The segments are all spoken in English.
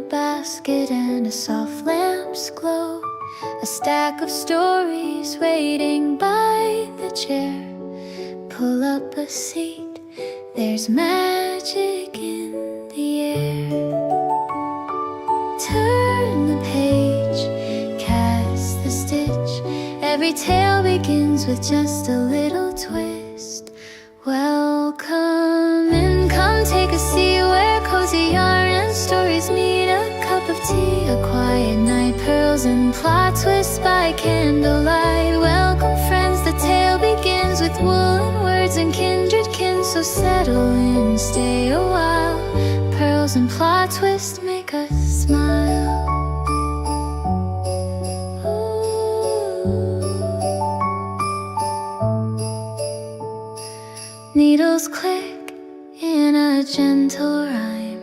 a basket and a soft lamp's glow. A stack of stories waiting by the chair. Pull up a seat, there's magic in the air. Turn the page, cast the stitch. Every tale begins with just a little twist. Welcome in, come take a seat where cozy yarn and stories meet. A cup of tea, a quiet night, pearls and plot twists by candlelight. Welcome friends, the tale begins with woolen words and kindred kin. So settle in, stay a while. Pearls and plot twists make us smile. Needles click in a gentle rhyme.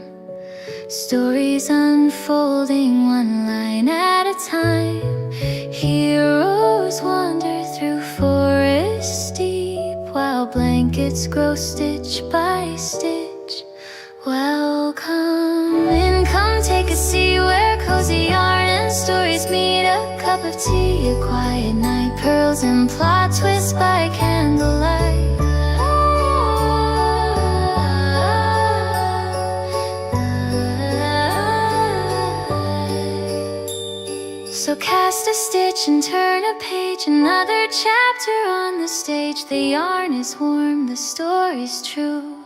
Stories unfolding one line at a time. Heroes wander through forests deep, while blankets grow stitch by stitch. Welcome in, come take a seat where cozy yarn and stories meet. A cup of tea, a quiet night, pearls and plot twists by candlelight. So cast a stitch and turn a page, another chapter on the stage. The yarn is warm, the story's true,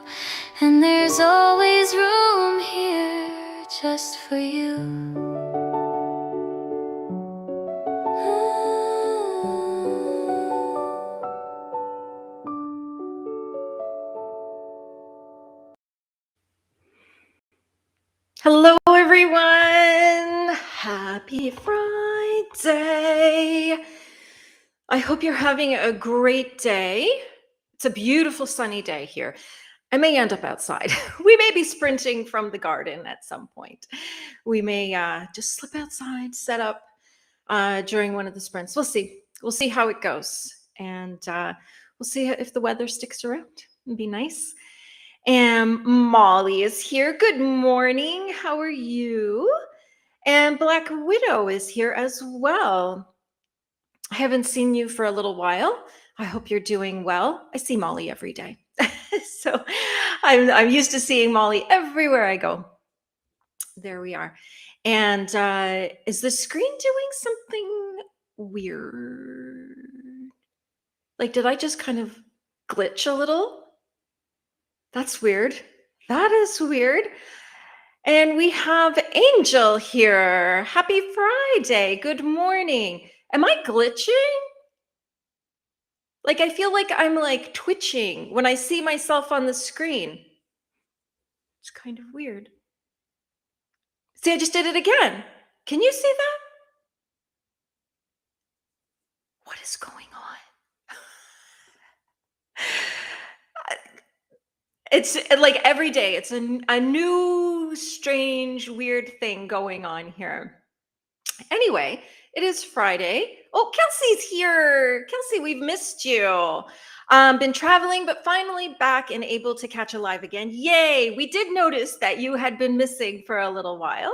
and there's always room here just for you. Hello, everyone. Happy Friday. I hope you're having a great day. It's a beautiful sunny day here. I may end up outside. We may be sprinting from the garden at some point. We may just slip outside, set up during one of the sprints. We'll see. We'll see how it goes. And we'll see if the weather sticks around. It'd be nice. And Molly is here. Good morning. How are you? And Black Widow is here as well. I haven't seen you for a little while. I hope you're doing well. I see Molly every day. So I'm used to seeing Molly everywhere I go. There we are. And is the screen doing something weird? Like, did I just kind of glitch a little? That's weird. That is weird. And we have Angel here. Happy Friday. Good morning. Am I glitching? Like, I feel like I'm like twitching when I see myself on the screen. It's kind of weird. See, I just did it again. Can you see that? What is going on? It's like every day, it's a new, strange, weird thing going on here. Anyway, it is Friday. Oh, Kelsey's here. Kelsey, we've missed you. Been traveling, but finally back and able to catch a live again. Yay! We did notice that you had been missing for a little while,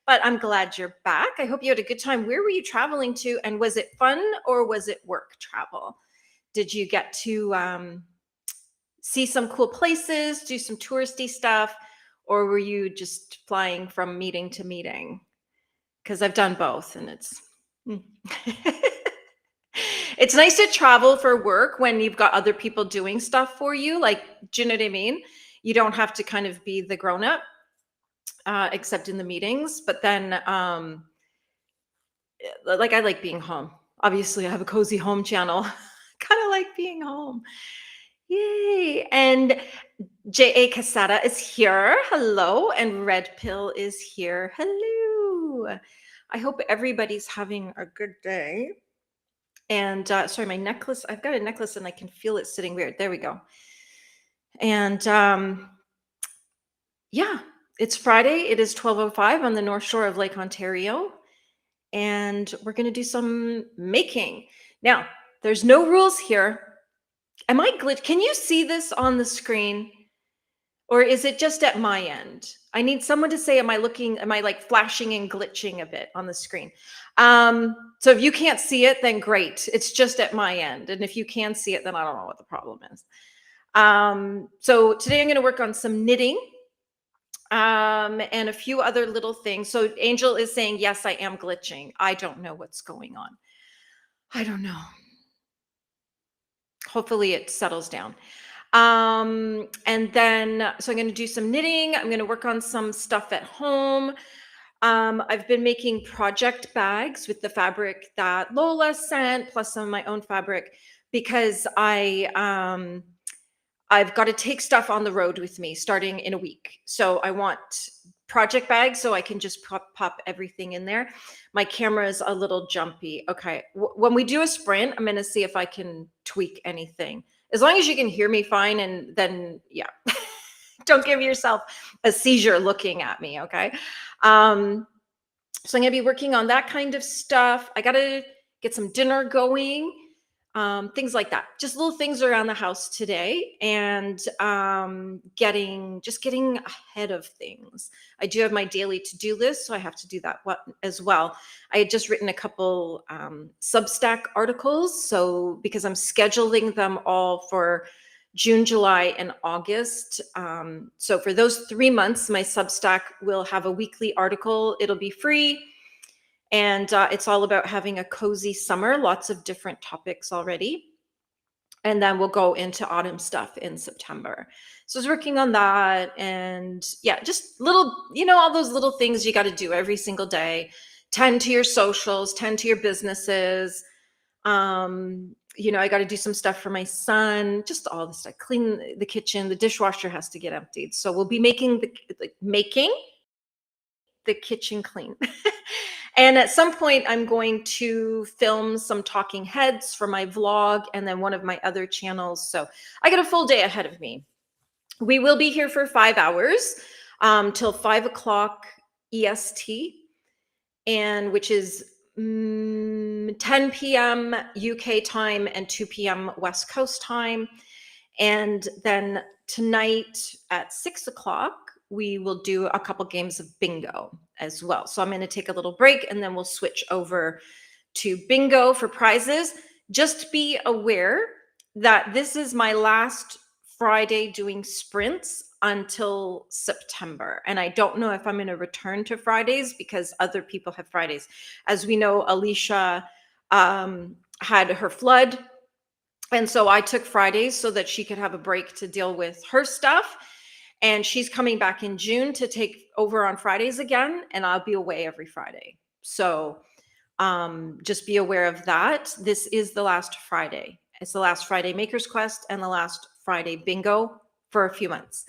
but I'm glad you're back. I hope you had a good time. Where were you traveling to, and was it fun or was it work travel? Did you get to see some cool places, do some touristy stuff, or were you just flying from meeting to meeting? Because I've done both, and it's it's nice to travel for work when you've got other people doing stuff for you. Like, do you know what I mean? You don't have to kind of be the grown-up, except in the meetings. But then, like, I like being home. Obviously, I have a cozy home channel. Kind of like being home. Yay. And J.A. Casada is here. Hello. And Red Pill is here. Hello. I hope everybody's having a good day. And sorry, my necklace, I've got a necklace and I can feel it sitting weird. There we go. And yeah, it's Friday. It is 12:05 on the North Shore of Lake Ontario. And we're going to do some making. Now, there's no rules here. Am I glitch? Can you see this on the screen? Or is it just at my end? I need someone to say, am I like flashing and glitching a bit on the screen? So if you can't see it, then great. It's just at my end. And if you can see it, then I don't know what the problem is. So today I'm going to work on some knitting and a few other little things. So Angel is saying, yes, I am glitching. I don't know what's going on. I don't know. Hopefully it settles down. And then, so I'm going to do some knitting. I'm going to work on some stuff at home. I've been making project bags with the fabric that Lola sent, plus some of my own fabric, because I've got to take stuff on the road with me starting in a week. So I want project bags so I can just pop everything in there. My camera is a little jumpy. Okay. When we do a sprint, I'm going to see if I can tweak anything. As long as you can hear me fine, and then, yeah, don't give yourself a seizure looking at me. Okay. So I'm going to be working on that kind of stuff. I got to get some dinner going. Things like that, just little things around the house today, and getting ahead of things. I do have my daily to-do list, so I have to do that as well. I had just written a couple Substack articles, so because I'm scheduling them all for June, July, and August. So for those 3 months, my Substack will have a weekly article. It'll be free. And it's all about having a cozy summer, lots of different topics already. And then we'll go into autumn stuff in September. So I was working on that. And yeah, just little, all those little things you got to do every single day. Tend to your socials, tend to your businesses. I got to do some stuff for my son, just all this stuff, clean the kitchen, the dishwasher has to get emptied. So we'll be making the kitchen clean. And at some point, I'm going to film some talking heads for my vlog and then one of my other channels. So I got a full day ahead of me. We will be here for 5 hours till 5 o'clock EST, and which is 10 p.m. UK time and 2 p.m. West Coast time. And then tonight at 6 o'clock, we will do a couple games of bingo as well. So I'm going to take a little break and then we'll switch over to bingo for prizes. Just be aware that this is my last Friday doing sprints until September. And I don't know if I'm going to return to Fridays because other people have Fridays. As we know, Alicia had her flood. And so I took Fridays so that she could have a break to deal with her stuff. And she's coming back in June to take over on Fridays again, and I'll be away every Friday. So just be aware of that. This is the last Friday. It's the last Friday Maker's Quest and the last Friday bingo for a few months.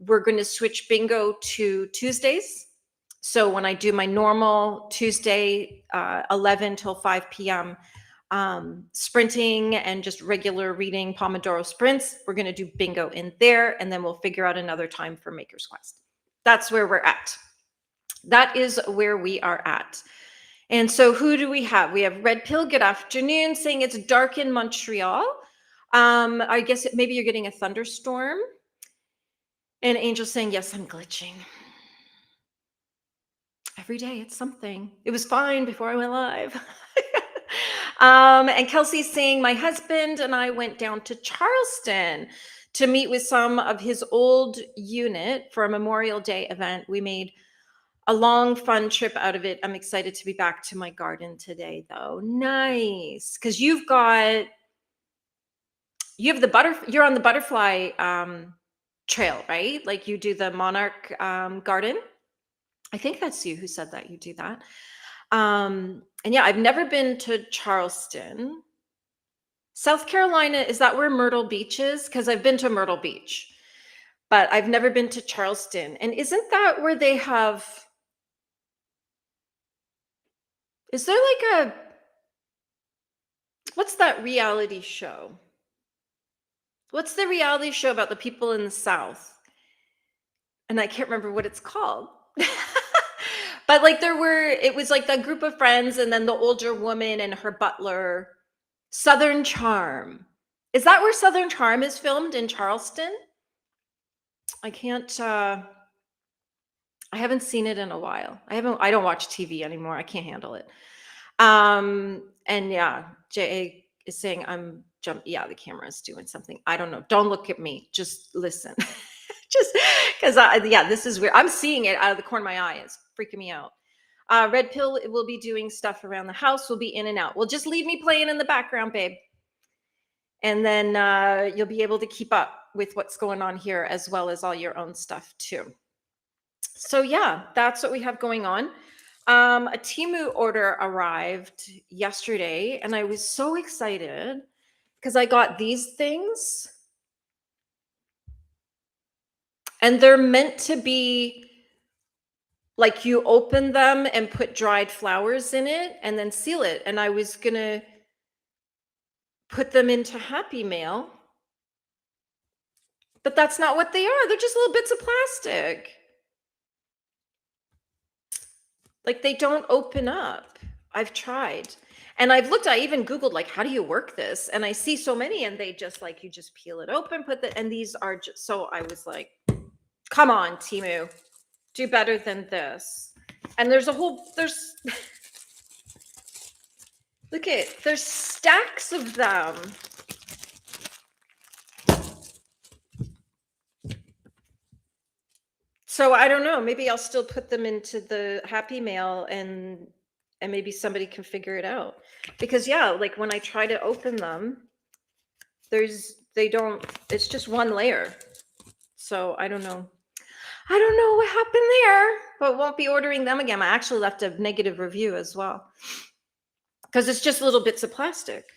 We're going to switch bingo to Tuesdays. So when I do my normal Tuesday, 11 till 5 p.m., sprinting and just regular reading Pomodoro sprints, we're going to do bingo in there, and then we'll figure out another time for Maker's Quest. That's where we're at. That is where we are at. And so who do we have? We have Red Pill, good afternoon, saying it's dark in Montreal. I guess maybe you're getting a thunderstorm. And Angel saying, yes, I'm glitching. Every day it's something. It was fine before I went live. And Kelsey's saying, my husband and I went down to Charleston to meet with some of his old unit for a Memorial Day event. We made a long, fun trip out of it. I'm excited to be back to my garden today, though. Nice. Because you're on the butterfly trail, right? Like you do the monarch garden. I think that's you who said that you do that. And yeah, I've never been to Charleston. South Carolina, is that where Myrtle Beach is? Because I've been to Myrtle Beach, but I've never been to Charleston. And isn't that where they have, is there like what's that reality show? What's the reality show about the people in the South? And I can't remember what it's called. But like it was like the group of friends and then the older woman and her butler. Southern Charm. Is that where Southern Charm is filmed, in Charleston? I can't, I haven't seen it in a while. I don't watch TV anymore. I can't handle it. And yeah, JA is saying I'm yeah, the camera is doing something. I don't know. Don't look at me. Just listen. Just because yeah, this is weird. I'm seeing it out of the corner of my eye. It's freaking me out. Red Pill will be doing stuff around the house. We'll be in and out. Well, just leave me playing in the background, babe. And then you'll be able to keep up with what's going on here as well as all your own stuff too. So yeah, that's what we have going on. A Temu order arrived yesterday, and I was so excited because I got these things, and they're meant to be like you open them and put dried flowers in it and then seal it. And I was gonna put them into Happy Mail, but that's not what they are. They're just little bits of plastic. Like they don't open up. I've tried. And I've looked, I even Googled, like, how do you work this? And I see so many, and they just like, you just peel it open, and these are just, so I was like, come on, Temu, do better than this. And there's look there's stacks of them. So I don't know, maybe I'll still put them into the Happy Mail and maybe somebody can figure it out. Because yeah, like when I try to open them, it's just one layer. So I don't know. I don't know what happened there, but won't be ordering them again. I actually left a negative review as well. Because it's just little bits of plastic.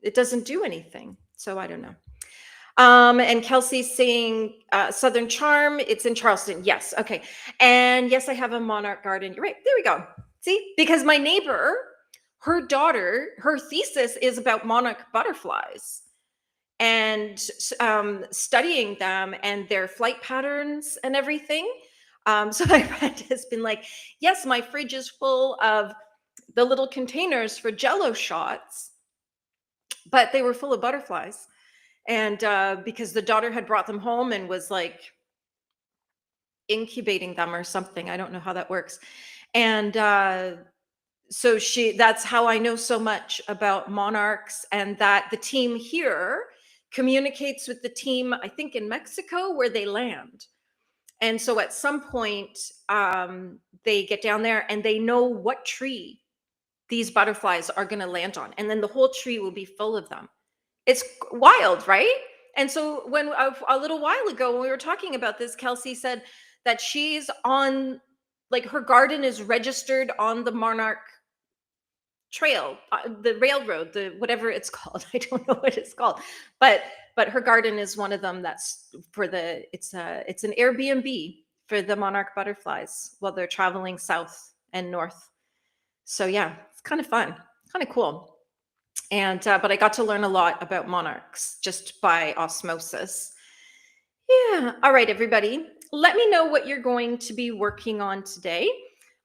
It doesn't do anything. So I don't know. And Kelsey's saying Southern Charm. It's in Charleston. Yes. Okay. And yes, I have a monarch garden. You're right. There we go. See, because my neighbor, her daughter, her thesis is about monarch butterflies and studying them and their flight patterns and everything. So my friend has been like, yes, my fridge is full of the little containers for Jello shots, but they were full of butterflies. And because the daughter had brought them home and was like incubating them or something. I don't know how that works. And so that's how I know so much about monarchs, and that the team here communicates with the team, I think in Mexico, where they land. And so at some point, they get down there and they know what tree these butterflies are going to land on. And then the whole tree will be full of them. It's wild, right? And so when a little while ago, when we were talking about this, Kelsey said that she's on, like her garden is registered on the Monarch Trail, the railroad, the whatever it's called. I don't know what it's called, but her garden is one of them. That's for it's an Airbnb for the monarch butterflies while they're traveling south and north. So yeah, it's kind of fun, kind of cool. And but I got to learn a lot about monarchs just by osmosis. Yeah. All right, everybody. Let me know what you're going to be working on today.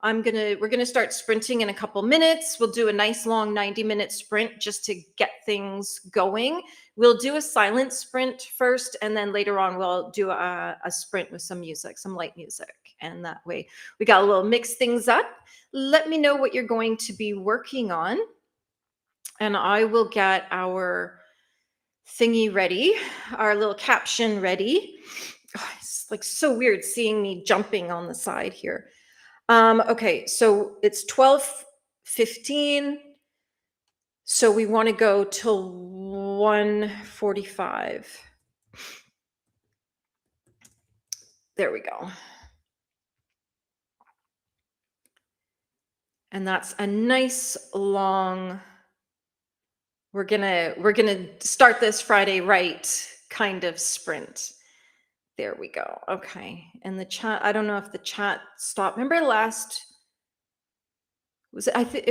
We're gonna start sprinting in a couple minutes. We'll do a nice long 90-minute sprint just to get things going. We'll do a silent sprint first, and then later on we'll do a sprint with some music, some light music. And that way we got a little mix things up. Let me know what you're going to be working on, and I will get our thingy ready, our little caption ready. Oh, it's like so weird seeing me jumping on the side here. Okay, so it's 12:15. So we want to go till 1:45. There we go. And that's a nice long, we're gonna start this Friday right kind of sprint. There we go. Okay. And the chat, I don't know if the chat stopped. Remember it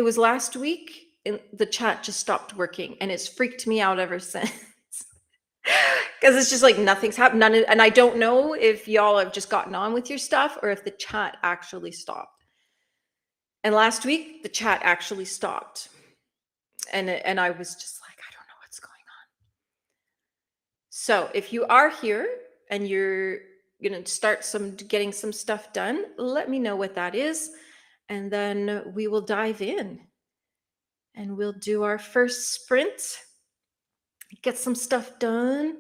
was last week, the chat just stopped working, and it's freaked me out ever since. Because it's just like nothing's happened. And I don't know if y'all have just gotten on with your stuff or if the chat actually stopped. And last week the chat actually stopped. And I was just like, I don't know what's going on. So if you are here and you're gonna start getting some stuff done, let me know what that is, and then we will dive in and we'll do our first sprint, get some stuff done.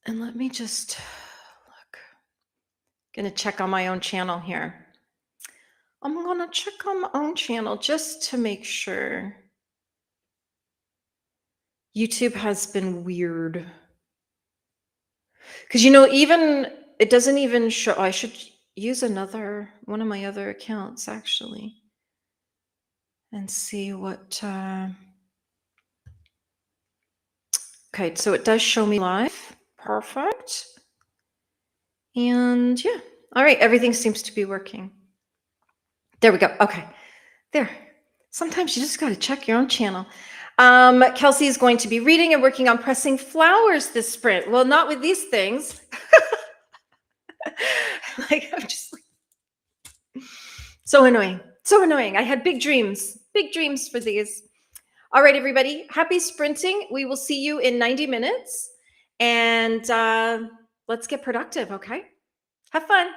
And let me just look. Gonna check on my own channel here. I'm gonna check on my own channel just to make sure. YouTube has been weird. Because, even it doesn't even show. I should use one of my other accounts actually and see what. Okay, so it does show me live. Perfect. And yeah, all right, everything seems to be working. There we go. Okay, there. Sometimes you just got to check your own channel. Kelsey is going to be reading and working on pressing flowers this sprint. Well, not with these things. I'm just so annoying. So annoying. I had big dreams for these. All right, everybody. Happy sprinting. We will see you in 90 minutes. And let's get productive, okay? Have fun.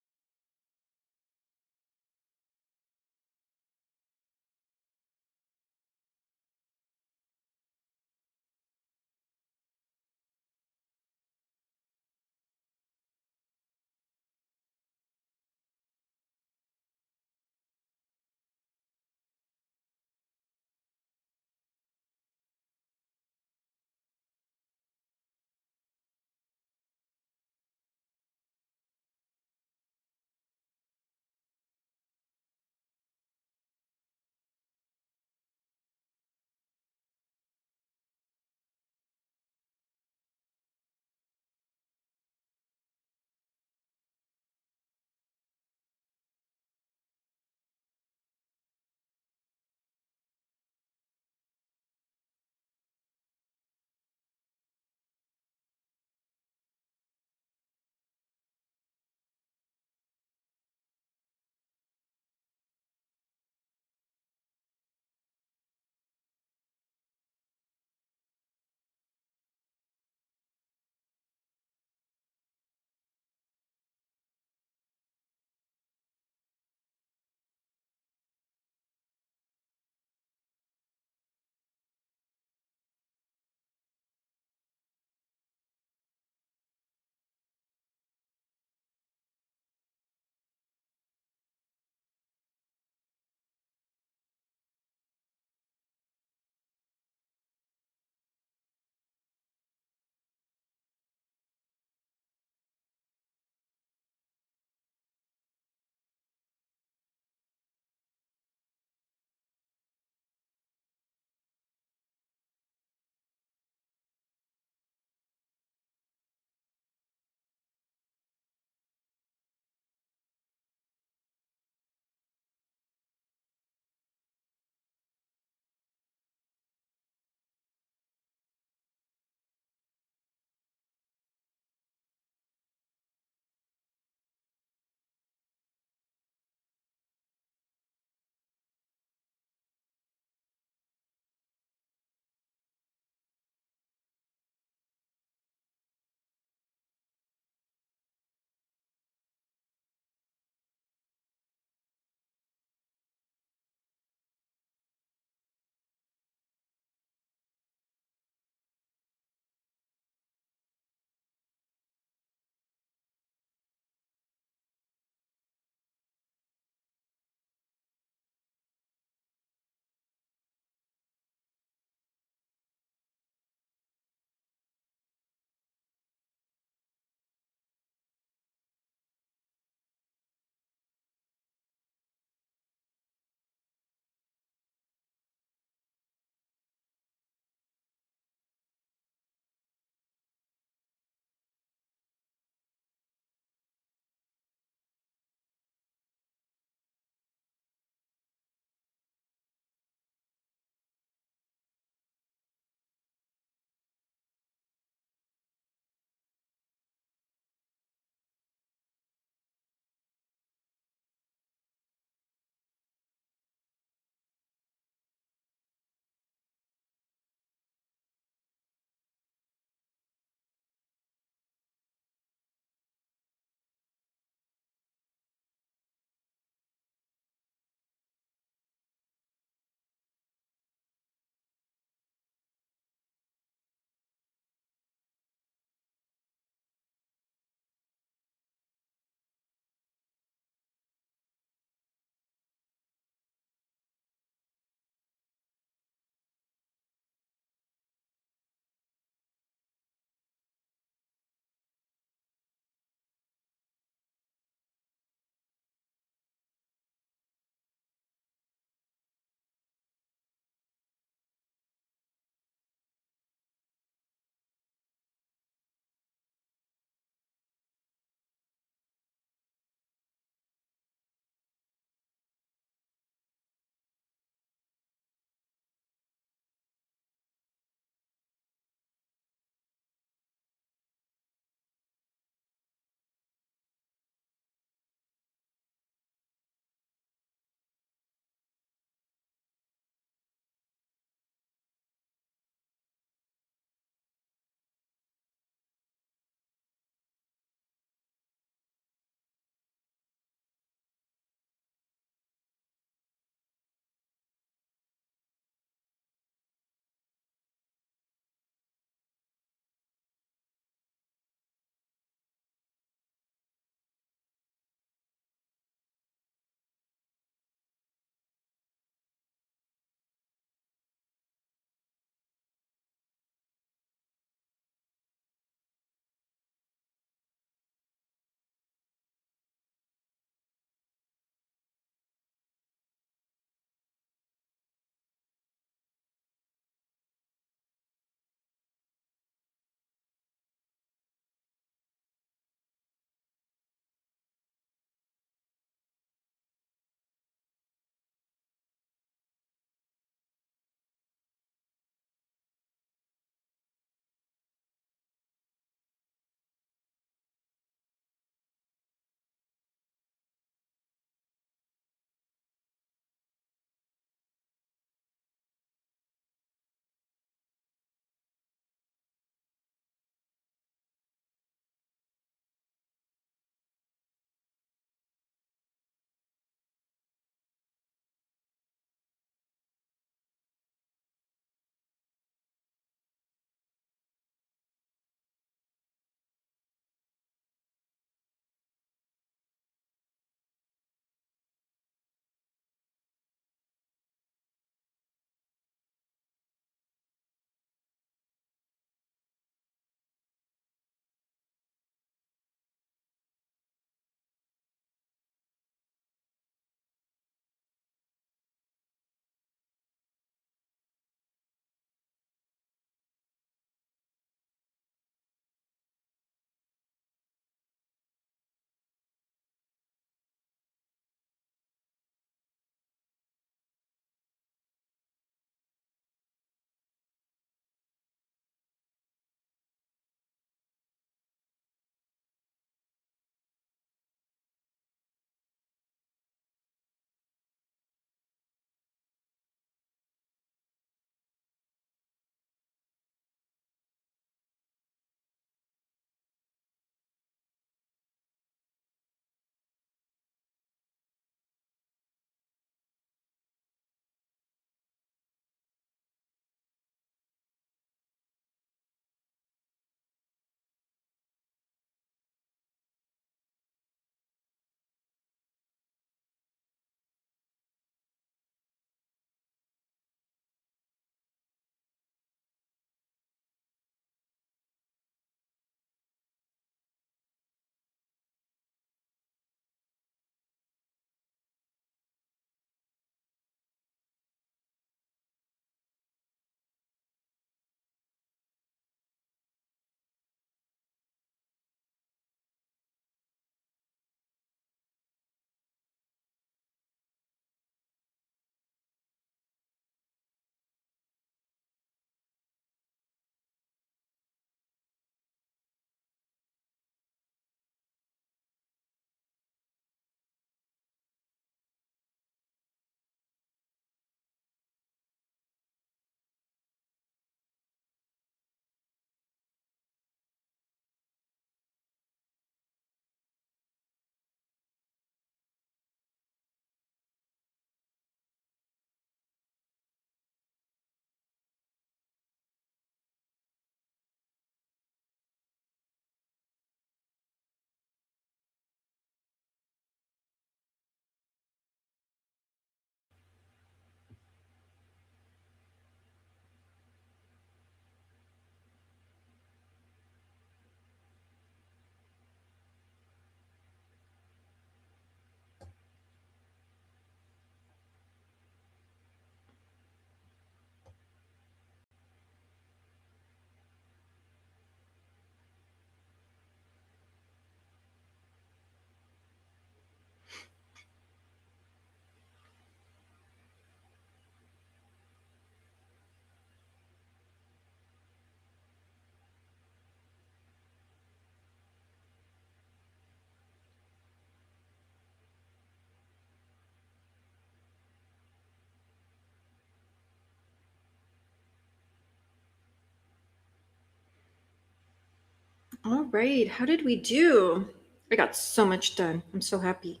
All right. How did we do? I got so much done. I'm so happy.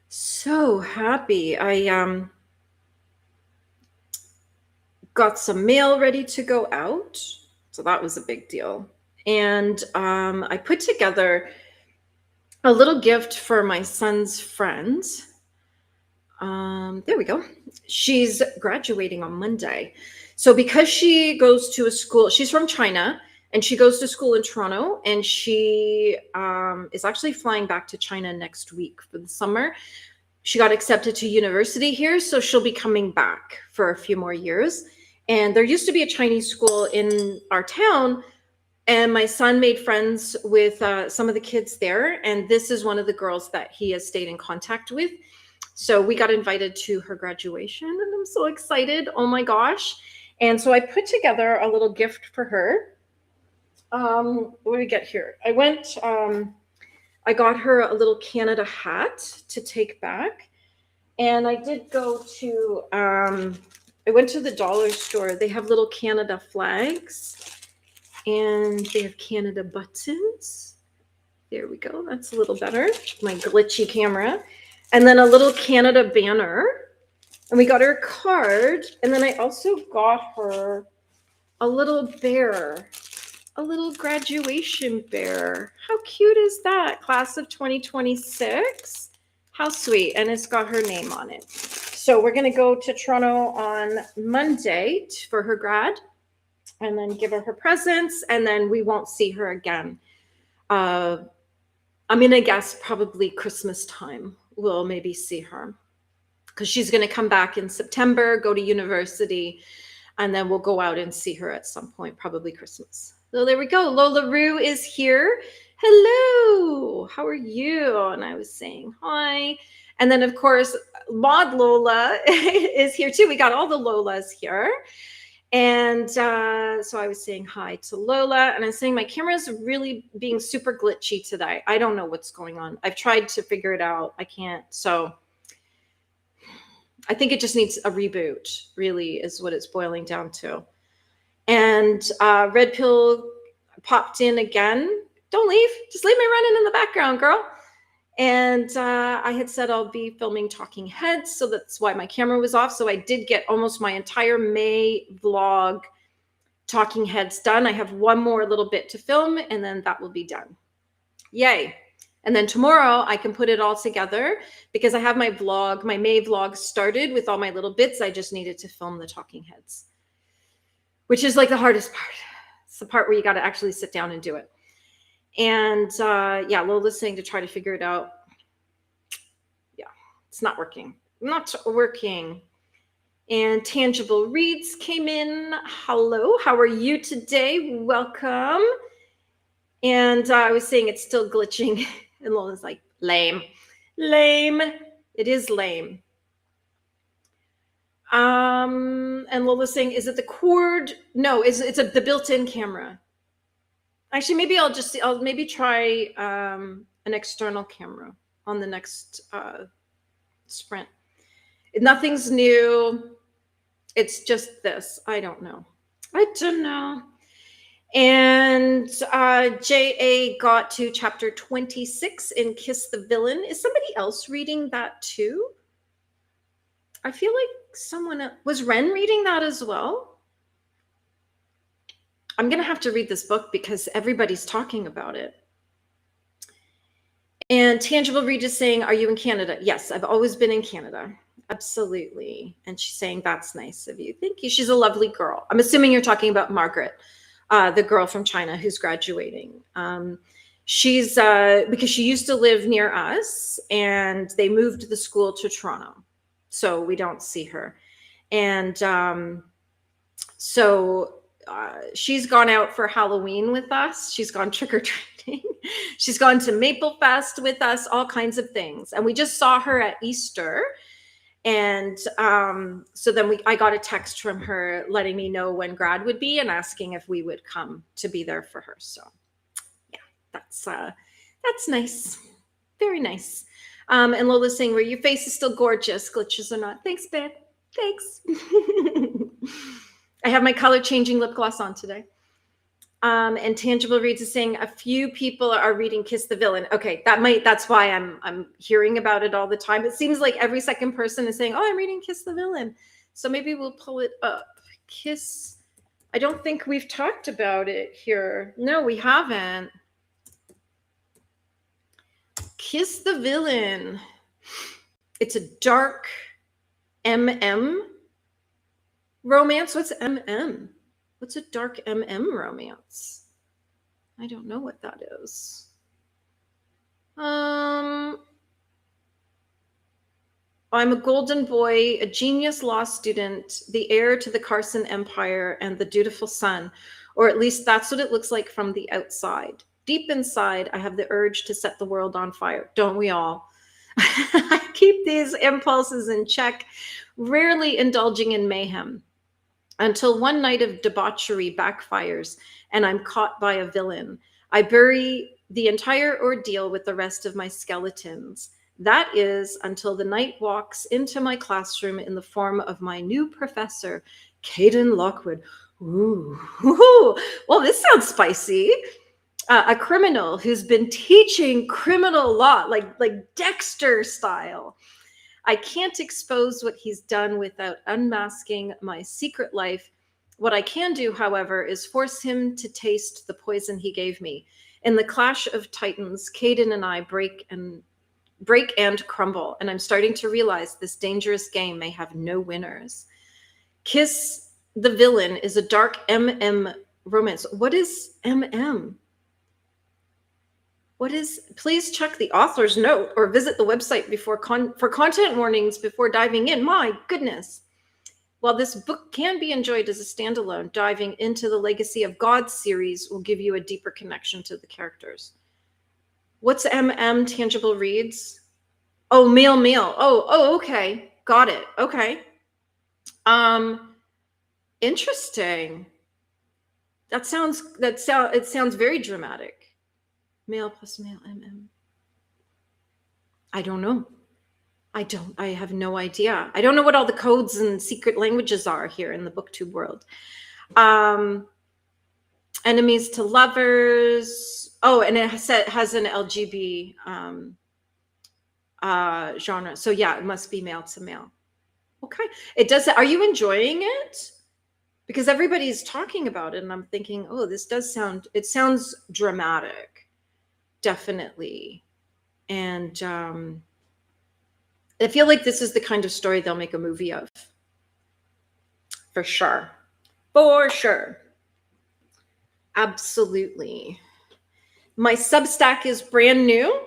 So happy. I got some mail ready to go out. So that was a big deal. And I put together a little gift for my son's friend. There we go. She's graduating on Monday. So because she goes to a school, she's from China and she goes to school in Toronto, and she is actually flying back to China next week for the summer. She got accepted to university here, so she'll be coming back for a few more years. And there used to be a Chinese school in our town, and my son made friends with some of the kids there, and this is one of the girls that he has stayed in contact with. So we got invited to her graduation, and I'm so excited. Oh my gosh. And so I put together a little gift for her. What did we get here? I got her a little Canada hat to take back. And I did go to, I went to the dollar store. They have little Canada flags, and they have Canada buttons. There we go. That's a little better. My glitchy camera. And then a little Canada banner. And we got her a card. And then I also got her a little bear, a little graduation bear. How cute is that? Class of 2026. How sweet. And it's got her name on it. So we're going to go to Toronto on Monday for her grad, and then give her presents, and then we won't see her again. I'm going to guess probably Christmas time we'll maybe see her, because she's going to come back in September, go to university, and then we'll go out and see her at some point, probably Christmas. So there we go. Lola Roo is here. Hello, how are you? And I was saying hi. And then, of course, Maud Lola is here too. We got all the Lolas here. And so I was saying hi to Lola, and I'm saying my camera is really being super glitchy today. I don't know what's going on. I've tried to figure it out. I can't. So I think it just needs a reboot, really, is what it's boiling down to. And Red Pill popped in again. Don't leave. Just leave me running in the background, girl. And I had said I'll be filming talking heads, so that's why my camera was off. So I did get almost my entire May vlog talking heads done. I have one more little bit to film, and then that will be done. Yay. And then tomorrow I can put it all together, because I have my vlog, my May vlog started with all my little bits. I just needed to film the talking heads, which is like the hardest part. It's the part where you got to actually sit down and do it. And yeah, Lola's saying to try to figure it out. Yeah, it's not working. Not working. And Tangible Reads came in. Hello, how are you today? Welcome. And I was saying it's still glitching. And Lola's like, lame. Lame. It is lame. And Lola's saying, is it the cord? No, it's the built-in camera. Actually, maybe I'll maybe try an external camera on the next sprint. Nothing's new. It's just this. I don't know. I don't know. And J.A. got to chapter 26 in Kiss the Villain. Is somebody else reading that too? I feel like someone else. Was Ren reading that as well? I'm going to have to read this book because everybody's talking about it. And Tangible Reed is saying, are you in Canada? Yes, I've always been in Canada. Absolutely. And she's saying, that's nice of you. Thank you. She's a lovely girl. I'm assuming you're talking about Margaret, the girl from China who's graduating. She's because she used to live near us, and they moved the school to Toronto, so we don't see her. And she's gone out for Halloween with us. She's gone trick-or-treating. She's gone to Maple Fest with us, all kinds of things. And we just saw her at Easter. And so then I got a text from her letting me know when grad would be and asking if we would come to be there for her. So yeah, that's nice. Very nice. And Lola's saying, well, your face is still gorgeous, glitches or not. Thanks, babe. Thanks. I have my color changing lip gloss on today. And Tangible Reads is saying a few people are reading Kiss the Villain. Okay, that's why I'm hearing about it all the time. It seems like every second person is saying, oh, I'm reading Kiss the Villain. So maybe we'll pull it up. Kiss. I don't think we've talked about it here. No, we haven't. Kiss the Villain. It's a dark MM romance. What's MM? What's a dark MM romance? I don't know what that is. I'm a golden boy, a genius law student, the heir to the Carson Empire, and the dutiful son. Or at least that's what it looks like from the outside. Deep inside, I have the urge to set the world on fire. Don't we all? I keep these impulses in check, rarely indulging in mayhem, until one night of debauchery backfires and I'm caught by a villain. I bury the entire ordeal with the rest of my skeletons. That is until the night walks into my classroom in the form of my new professor, Caden Lockwood. Ooh, well, this sounds spicy. A criminal who's been teaching criminal law, like Dexter style. I can't expose what he's done without unmasking my secret life. What I can do, however, is force him to taste the poison he gave me. In the clash of titans, Caden and I break and crumble, and I'm starting to realize this dangerous game may have no winners. Kiss the Villain is a dark MM romance. What is MM? Please check the author's note or visit the website for content warnings before diving in. My goodness. While this book can be enjoyed as a standalone, diving into the Legacy of God series will give you a deeper connection to the characters. What's MM Tangible Reads? Oh, mail. Oh, okay. Got it. Okay. Interesting. It sounds very dramatic. Male plus male, MM. I don't know. I have no idea. I don't know what all the codes and secret languages are here in the booktube world. Enemies to lovers. Oh, and it has an LGB genre. So yeah, it must be male to male. Okay. It does. Are you enjoying it? Because everybody's talking about it and I'm thinking, oh, it sounds dramatic. Definitely. And I feel like this is the kind of story they'll make a movie of. For sure. Absolutely. My Substack is brand new.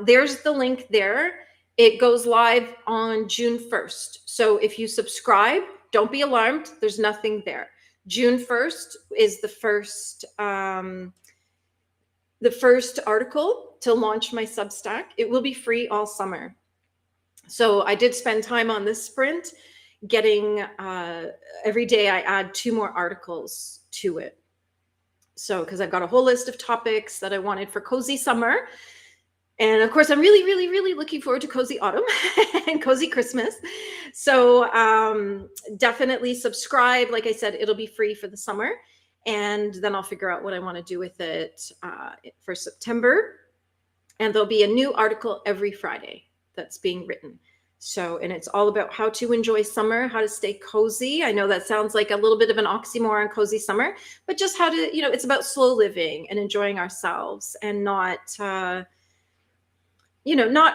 There's the link there. It goes live on June 1st. So if you subscribe, don't be alarmed. There's nothing there. June 1st is the first article to launch my Substack. It will be free all summer. So I did spend time on this sprint getting, every day I add 2 more articles to it. So, because I've got a whole list of topics that I wanted for cozy summer. And of course, I'm really, really, really looking forward to cozy autumn and cozy Christmas. So definitely subscribe. Like I said, it'll be free for the summer. And then I'll figure out what I want to do with it for September. And there'll be a new article every Friday that's being written. So, and it's all about how to enjoy summer, how to stay cozy. I know that sounds like a little bit of an oxymoron, cozy summer, but just how to, it's about slow living and enjoying ourselves and not, not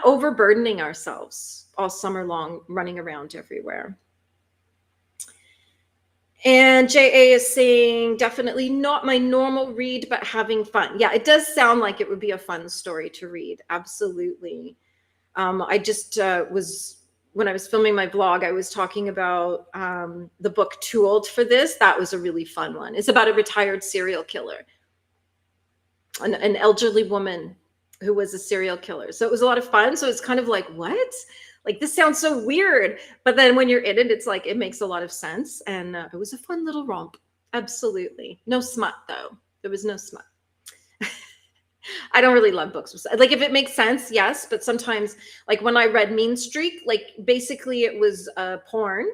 overburdening ourselves all summer long, running around everywhere. And JA is saying, definitely not my normal read, but having fun. Yeah, it does sound like it would be a fun story to read. Absolutely. I just when I was filming my vlog, I was talking about the book Too Old for This. That was a really fun one. It's about a retired serial killer, an elderly woman who was a serial killer. So it was a lot of fun. So it's kind of like, what? Like, this sounds so weird. But then when you're in it, it's like, it makes a lot of sense. And it was a fun little romp. Absolutely. No smut, though. There was no smut. I don't really love books. Like, if it makes sense, yes. But sometimes, like when I read Mean Streak, like basically it was porn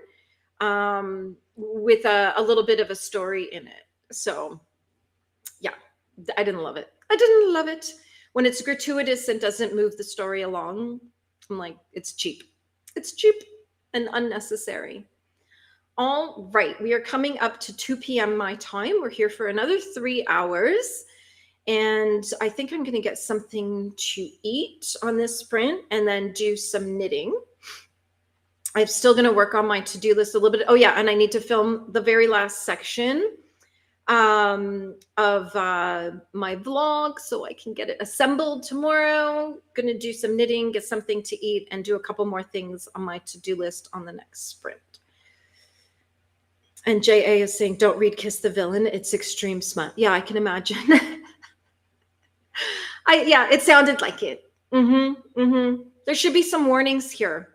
with a little bit of a story in it. So Yeah, I didn't love it. I didn't love it. When it's gratuitous and doesn't move the story along, I'm like, it's cheap. It's cheap and unnecessary. All right, we are coming up to 2 p.m. my time. We're here for another 3 hours. And I think I'm going to get something to eat on this sprint and then do some knitting. I'm still going to work on my to-do list a little bit. Oh, yeah, and I need to film the very last section of my vlog so I can get it assembled tomorrow. Going to do some knitting, get something to eat, and do a couple more things on my to-do list on the next sprint. And JA is saying, don't read Kiss the Villain. It's extreme smut. Yeah, I can imagine. Yeah, it sounded like it. There should be some warnings here.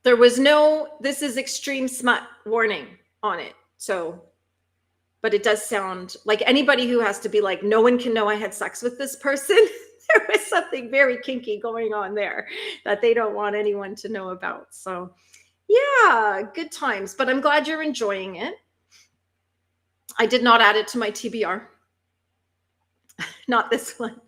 There was no, this is extreme smut warning on it. So, but it does sound like anybody who has to be like, no one can know I had sex with this person. There was something very kinky going on there that they don't want anyone to know about. So yeah, good times, but I'm glad you're enjoying it. I did not add it to my TBR. Not this one.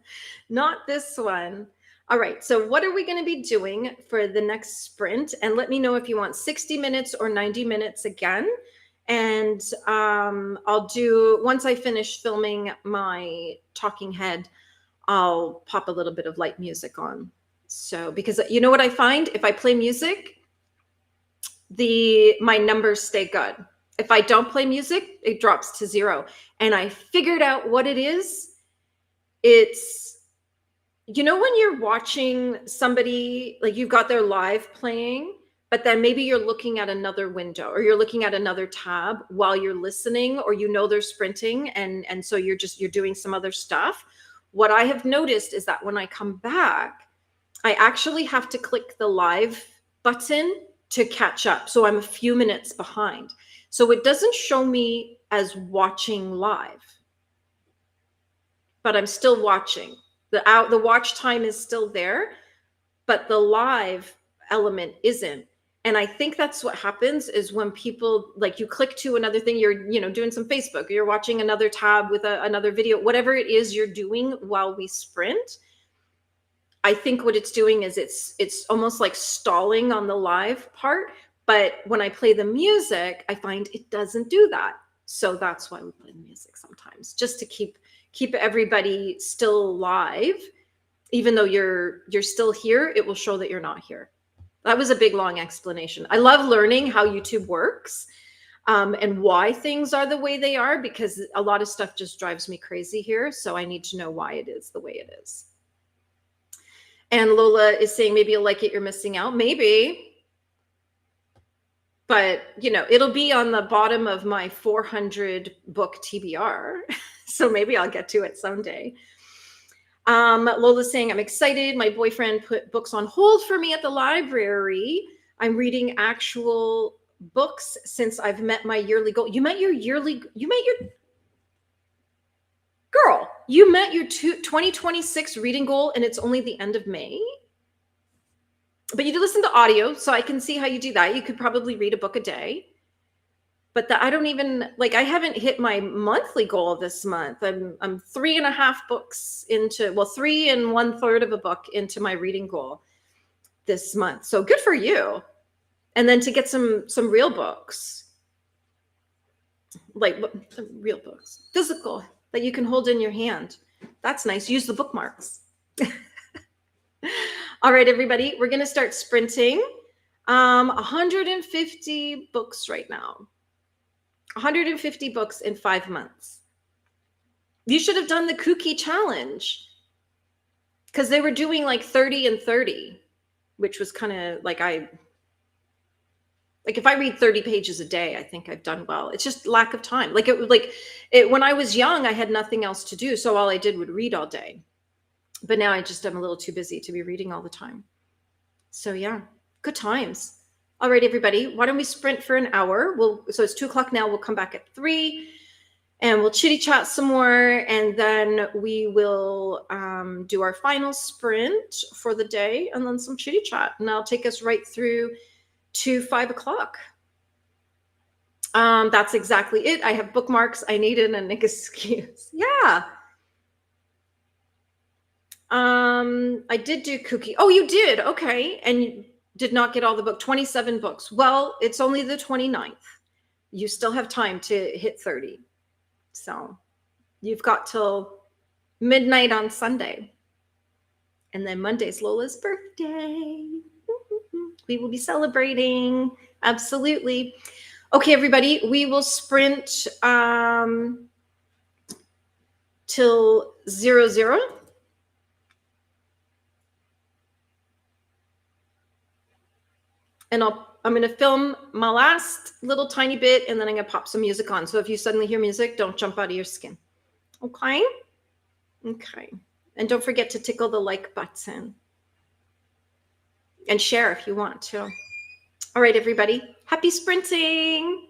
Not this one. All right, so what are we going to be doing for the next sprint? And let me know if you want 60 minutes or 90 minutes again. And I'll do, once I finish filming my talking head, I'll pop a little bit of light music on. So, because you know what I find? If I play music, my numbers stay good. If I don't play music, it drops to 0. And I figured out what it is. It's, you know, when you're watching somebody, like you've got their live playing, but then maybe you're looking at another window or you're looking at another tab while you're listening, or you know they're sprinting, and so you're doing some other stuff. What I have noticed is that when I come back, I actually have to click the live button to catch up. So I'm a few minutes behind. So it doesn't show me as watching live, but I'm still watching. The watch time is still there, but the live element isn't. And I think that's what happens is when people, like, you click to another thing, you're, you know, doing some Facebook, or you're watching another tab with another video, whatever it is you're doing while we sprint. I think what it's doing is it's almost like stalling on the live part. But when I play the music, I find it doesn't do that. So that's why we play the music sometimes, just to keep everybody still live. Even though you're still here, it will show that you're not here. That was a big, long explanation. I love learning how YouTube works and why things are the way they are, because a lot of stuff just drives me crazy here. So I need to know why it is the way it is. And Lola is saying, maybe you'll like it, you're missing out. Maybe. But, you know, it'll be on the bottom of my 400 book TBR. So maybe I'll get to it someday. Lola's saying, I'm excited. My boyfriend put books on hold for me at the library. I'm reading actual books since I've met my yearly goal. You met your 2026 reading goal, and it's only the end of May. But you do listen to audio, so I can see how you do that. You could probably read a book a day. But I don't even, like, I haven't hit my monthly goal this month. I'm 3.5 books into, well, 3 1/3 of a book into my reading goal this month. So good for you. And then to get some real books, like some real books, physical, that you can hold in your hand. That's nice. Use the bookmarks. All right, everybody, we're going to start sprinting. 150 books right now. 150 books in 5 months. You should have done the Kooky challenge, because they were doing like 30 and 30, which was kind of like, if I read 30 pages a day, I think I've done well. It's just lack of time. When I was young, I had nothing else to do. So all I did would read all day. But now I'm a little too busy to be reading all the time. So yeah, good times. All right, everybody, why don't we sprint for an hour? So it's 2:00 now. We'll come back at 3 and we'll chitty chat some more. And then we will do our final sprint for the day, and then some chitty chat. And that'll take us right through to 5 o'clock. That's exactly it. I have bookmarks. I needed an excuse. Yeah. I did do cookie. Oh, you did. Okay. And you did not get all the book. 27 books. Well, it's only the 29th. You still have time to hit 30. So you've got till midnight on Sunday. And then Monday's Lola's birthday. We will be celebrating. Absolutely. Okay, everybody, we will sprint till 00. And I'm going to film my last little tiny bit, and then I'm going to pop some music on. So if you suddenly hear music, don't jump out of your skin. Okay? Okay. And don't forget to tickle the like button. And share if you want to. All right, everybody. Happy sprinting.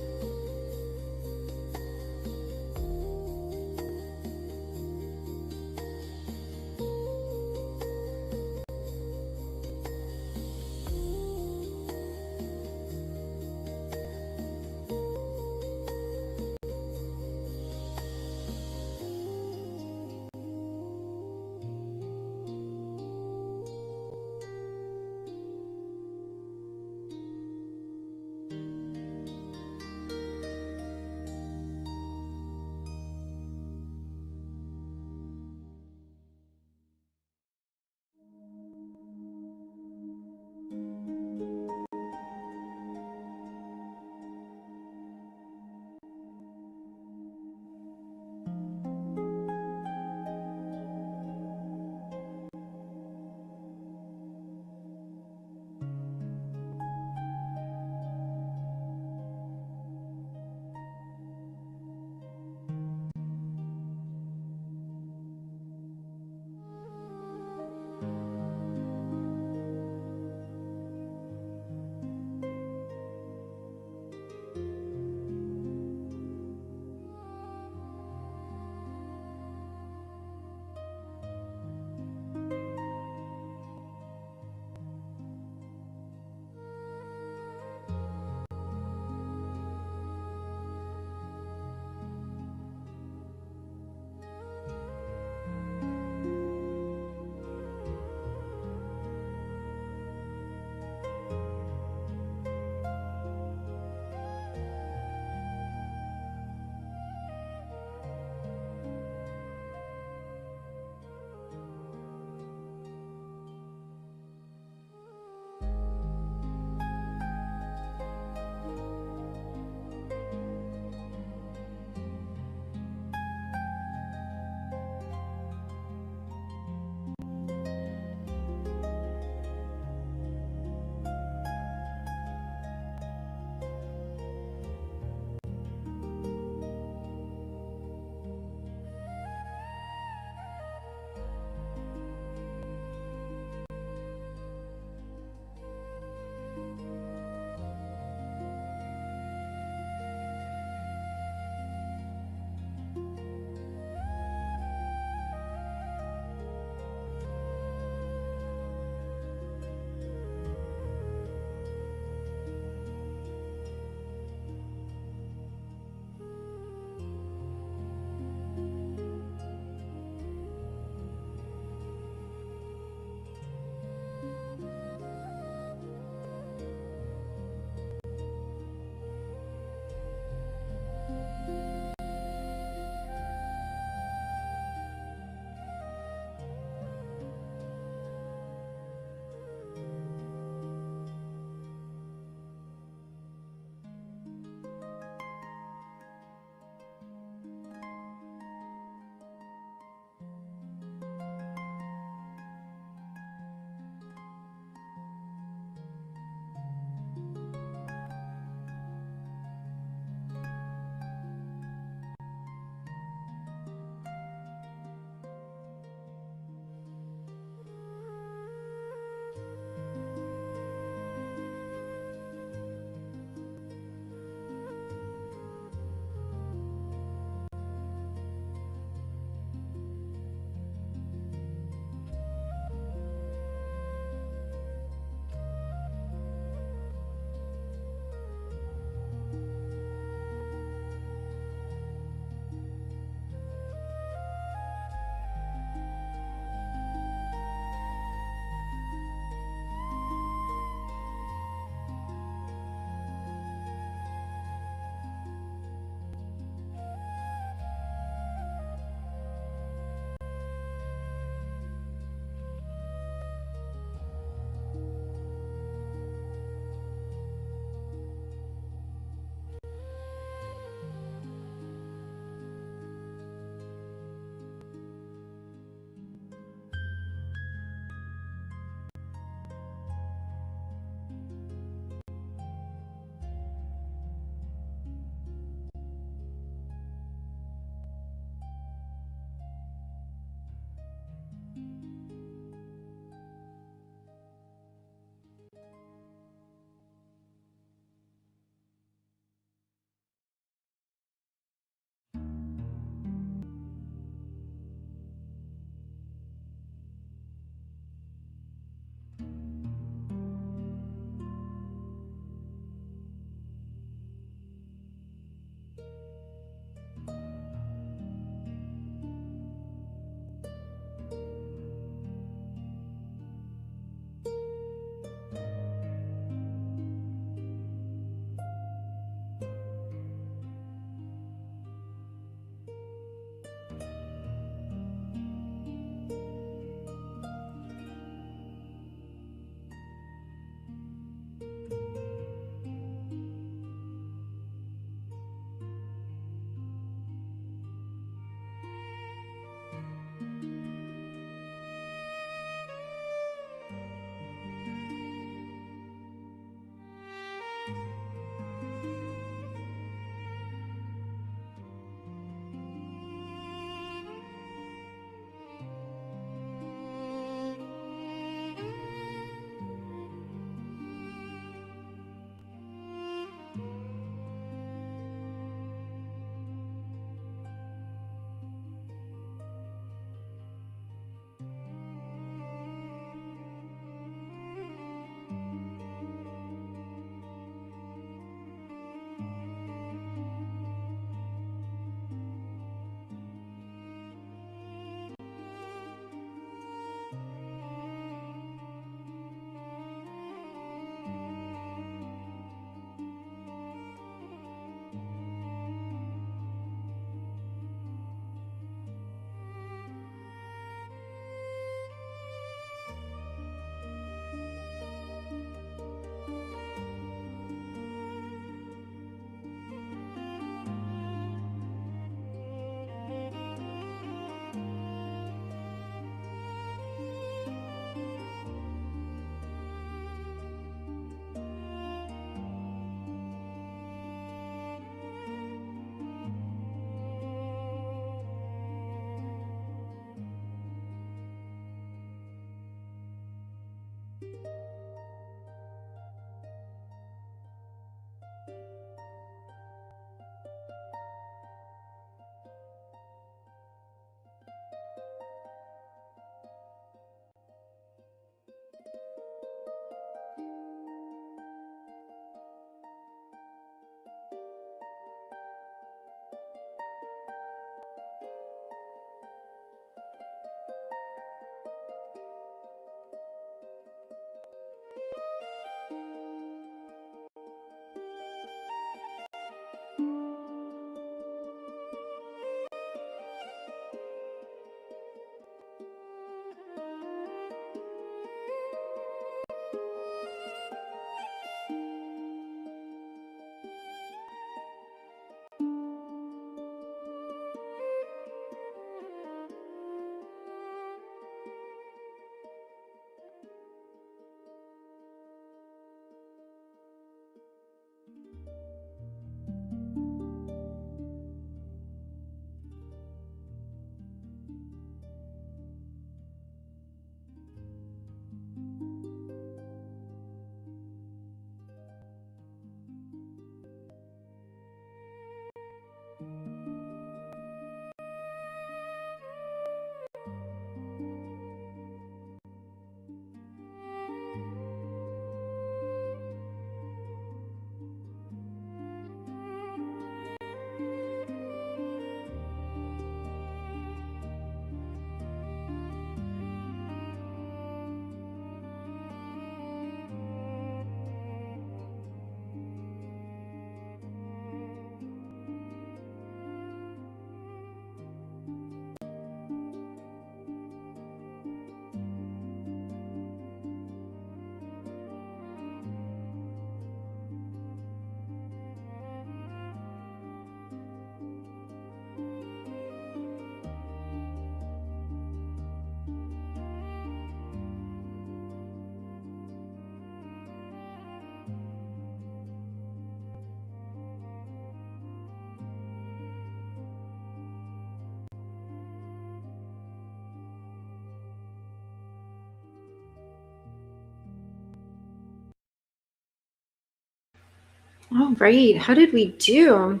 All right, how did we do?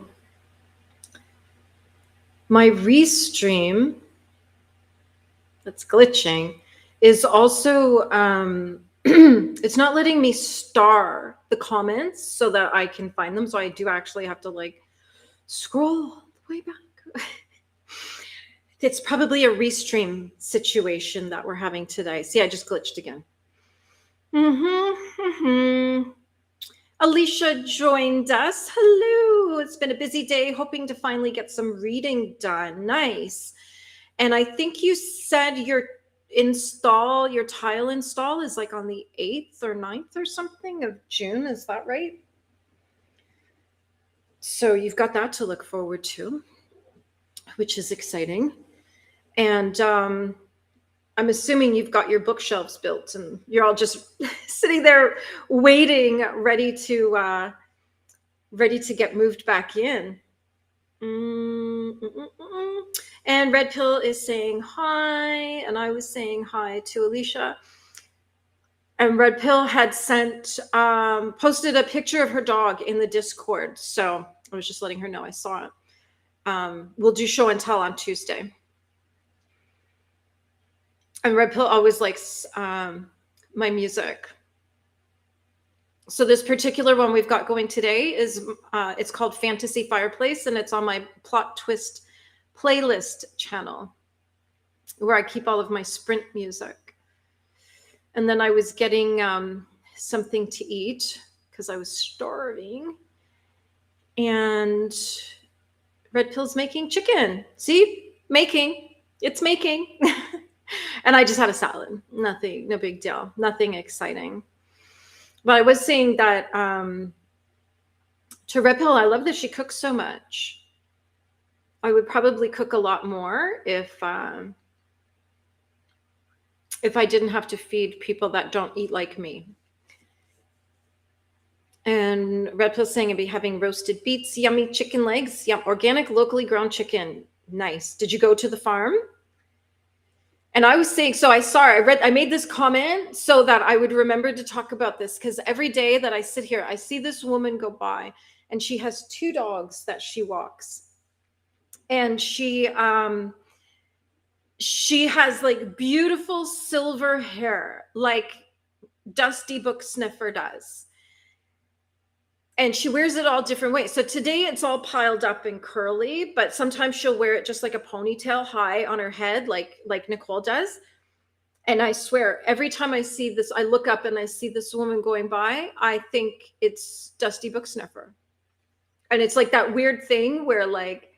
My restream that's glitching is also it's not letting me star the comments so that I can find them. So I do actually have to like scroll all the way back. It's probably a restream situation that we're having today. See, I just glitched again. Alicia joined us. Hello. It's been a busy day, hoping to finally get some reading done. Nice. And I think you said your tile install is like on the 8th or 9th or something of June. Is that right? So you've got that to look forward to, which is exciting. And I'm assuming you've got your bookshelves built and you're all just sitting there waiting, ready to get moved back in. And Red Pill is saying hi, and I was saying hi to Alicia. And Red Pill had posted a picture of her dog in the Discord, so I was just letting her know I saw it. We'll do show and tell on Tuesday. And Red Pill always likes my music. So this particular one we've got going today is it's called Fantasy Fireplace, and it's on my Plot Twist playlist channel where I keep all of my sprint music. And then I was getting something to eat because I was starving. And Red Pill's making chicken. See? Making. It's making. And I just had a salad. Nothing, no big deal. Nothing exciting. But I was saying that to Red Pill, I love that she cooks so much. I would probably cook a lot more if I didn't have to feed people that don't eat like me. And Red Pill saying I'd be having roasted beets, yummy chicken legs. Yum, organic, locally grown chicken. Nice. Did you go to the farm? And I was saying, so I made this comment so that I would remember to talk about this, because every day that I sit here, I see this woman go by and she has 2 dogs that she walks. And she has like beautiful silver hair, like Dusty Book Sniffer does. And she wears it all different ways. So today it's all piled up and curly, but sometimes she'll wear it just like a ponytail high on her head, like Nicole does. And I swear, every time I see this, I look up and I see this woman going by, I think it's Dusty Book Sniffer. And it's like that weird thing where like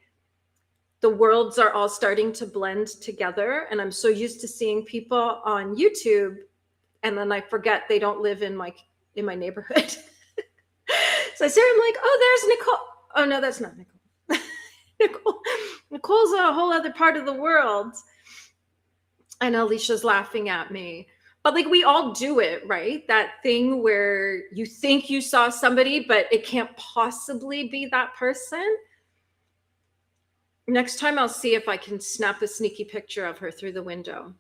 the worlds are all starting to blend together. And I'm so used to seeing people on YouTube, and then I forget they don't live in my neighborhood. So I see her, I'm like, oh, there's Nicole. Oh, no, that's not Nicole. Nicole's a whole other part of the world. And Alicia's laughing at me. But like we all do it, right? That thing where you think you saw somebody, but it can't possibly be that person. Next time I'll see if I can snap a sneaky picture of her through the window.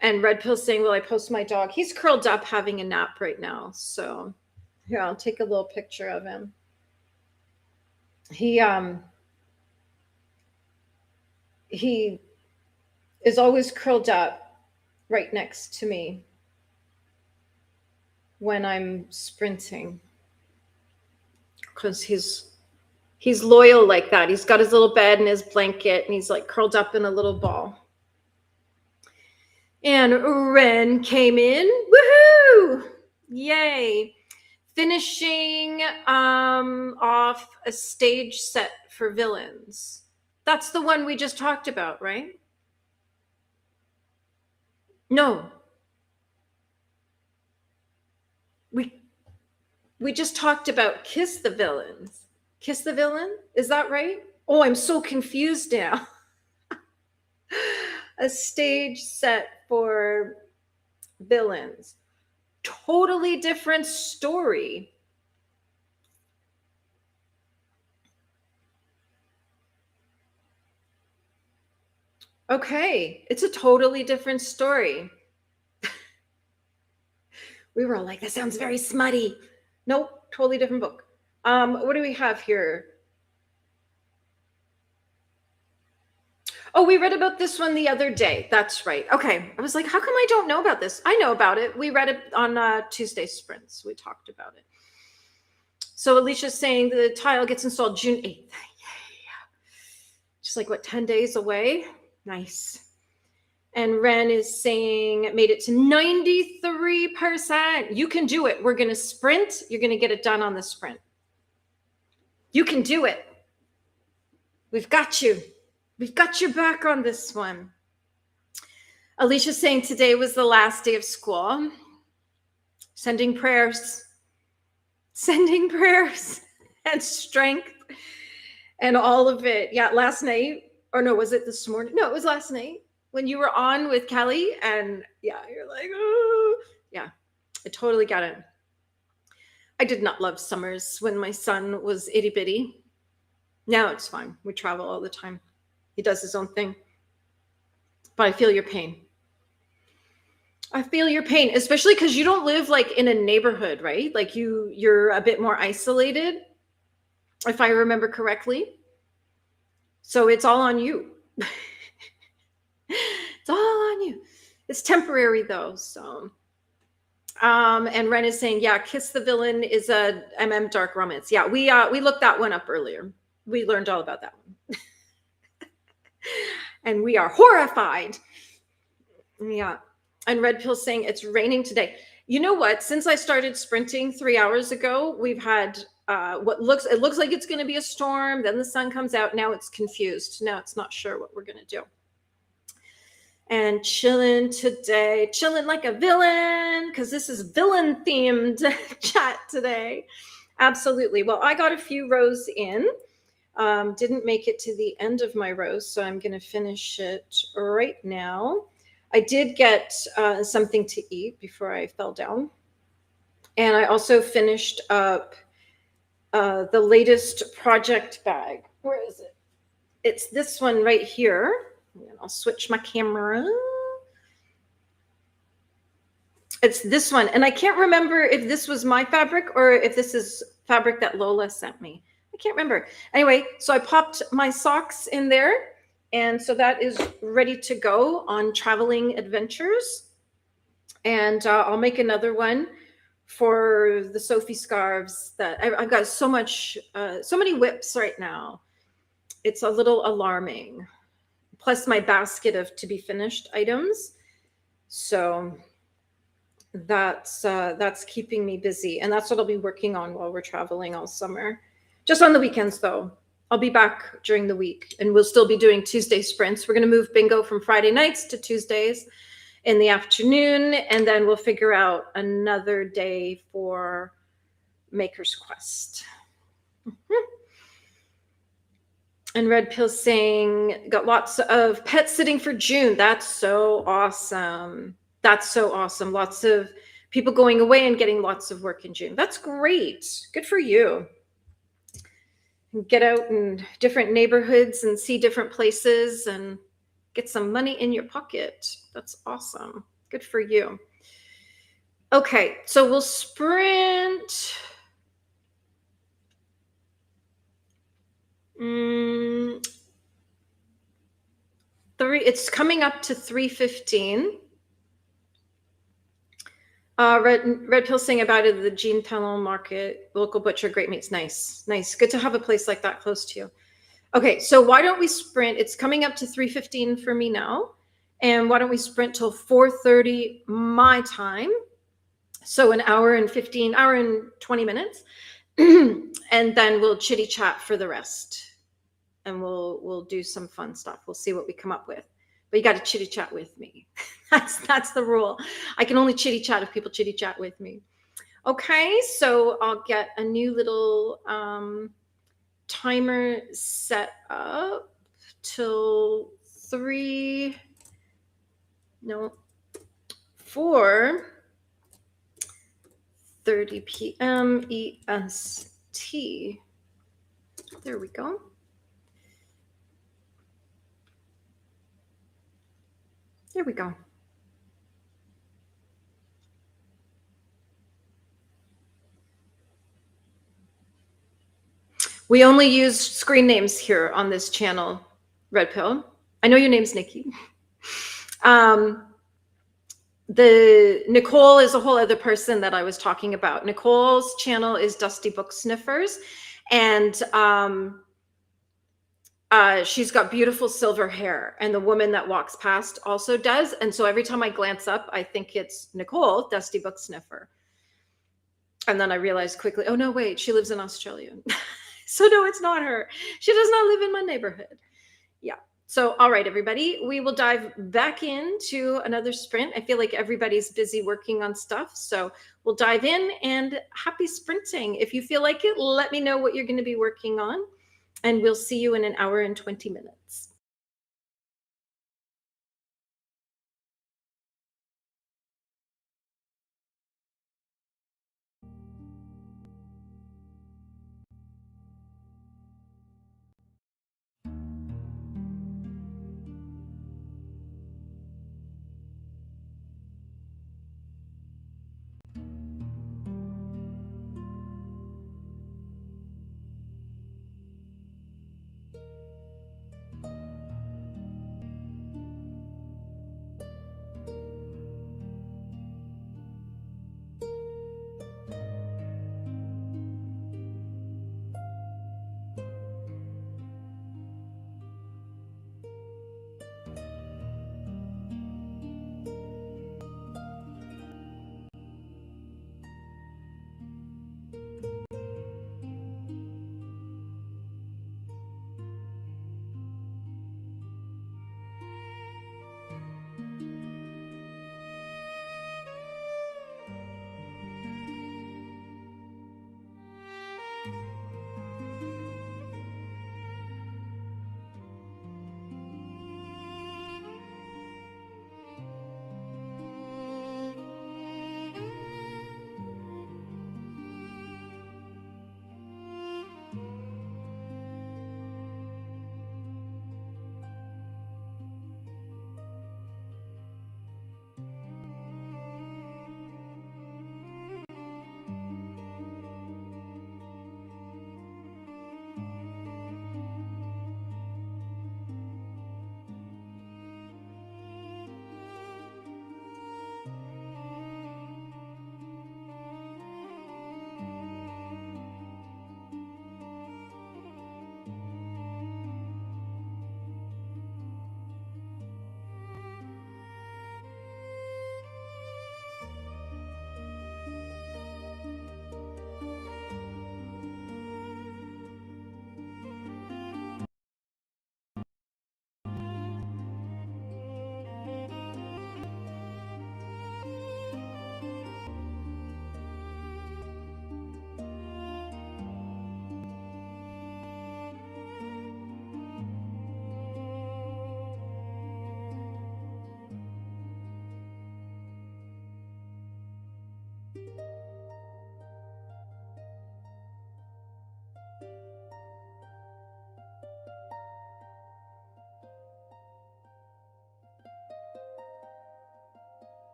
And Red Pill saying, will I post my dog? He's curled up having a nap right now. So here, I'll take a little picture of him. He is always curled up right next to me when I'm sprinting, because he's loyal like that. He's got his little bed and his blanket, and he's like curled up in a little ball. And Ren came in. Woohoo! Yay! Finishing off a stage set for villains. That's the one we just talked about, right? No. We just talked about Kiss the Villains. Kiss the Villain? Is that right? Oh, I'm so confused now. A stage set for villains. Totally different story. Okay, it's a totally different story. We were all like, that sounds very smutty. Nope, totally different book. What do we have here? Oh, we read about this one the other day. That's right. Okay. I was like, how come I don't know about this? I know about it. We read it on Tuesday sprints. We talked about it. So Alicia's saying the tile gets installed June 8th. Yay. Just like what, 10 days away? Nice. And Ren is saying made it to 93%. You can do it. We're going to sprint. You're going to get it done on the sprint. You can do it. We've got you. We've got your back on this one. Alicia's saying today was the last day of school. Sending prayers and strength and all of it. Yeah, last night, or no, was it this morning? No, it was last night when you were on with Kelly, and yeah, you're like, oh, yeah, I totally got it. I did not love summers when my son was itty bitty. Now it's fine. We travel all the time. He does his own thing. But I feel your pain. I feel your pain, especially because you don't live like in a neighborhood, right? Like you're a bit more isolated, if I remember correctly. So it's all on you. It's all on you. It's temporary though. So, and Ren is saying, yeah, Kiss the Villain is a dark romance. Yeah, we looked that one up earlier. We learned all about that one. And we are horrified. Yeah. And Red Pill saying it's raining today. You know what? Since I started sprinting 3 hours ago, we've had it looks like it's going to be a storm. Then the sun comes out. Now it's confused. Now it's not sure what we're going to do. And chilling today, chilling like a villain, because this is villain themed chat today. Absolutely. Well, I got a few rows in. Didn't make it to the end of my rows, so I'm going to finish it right now. I did get something to eat before I fell down. And I also finished up the latest project bag. Where is it? It's this one right here. And I'll switch my camera. It's this one. And I can't remember if this was my fabric or if this is fabric that Lola sent me. I can't remember. Anyway, so I popped my socks in there. And so that is ready to go on traveling adventures. And I'll make another one for the Sophie scarves that I've got so many whips right now. It's a little alarming. Plus my basket of to be finished items. So that's keeping me busy. And that's what I'll be working on while we're traveling all summer. Just on the weekends though. I'll be back during the week and we'll still be doing Tuesday sprints. We're going to move bingo from Friday nights to Tuesdays in the afternoon. And then we'll figure out another day for Maker's Quest. And Red Pill saying, got lots of pet sitting for June. That's so awesome. That's so awesome. Lots of people going away and getting lots of work in June. That's great. Good for you. Get out in different neighborhoods and see different places and get some money in your pocket. That's awesome. Good for you. Okay, so we'll sprint. It's coming up to 3:15. Red Pill saying about it, the Jean Talon Market, local butcher, great meats. Nice. Good to have a place like that close to you. Okay, so why don't we sprint? It's coming up to 3:15 for me now. And why don't we sprint till 4:30 my time? So an hour and 20 minutes. And then we'll chitty chat for the rest. And we'll do some fun stuff. We'll see what we come up with. But you got to chitty chat with me. That's the rule. I can only chitty chat if people chitty chat with me. Okay, so I'll get a new little timer set up till 4:30 p.m. EST. There we go. There we go. We only use screen names here on this channel, Red Pill. I know your name's Nikki. The Nicole is a whole other person that I was talking about. Nicole's channel is Dusty Book Sniffers, and she's got beautiful silver hair, and the woman that walks past also does. And so every time I glance up, I think it's Nicole, Dusty Book Sniffer. And then I realized quickly, oh no, wait, she lives in Australia. So no, it's not her. She does not live in my neighborhood. Yeah. So, all right, everybody, we will dive back into another sprint. I feel like everybody's busy working on stuff. So we'll dive in, and happy sprinting. If you feel like it, let me know what you're going to be working on, and we'll see you in an hour and 20 minutes.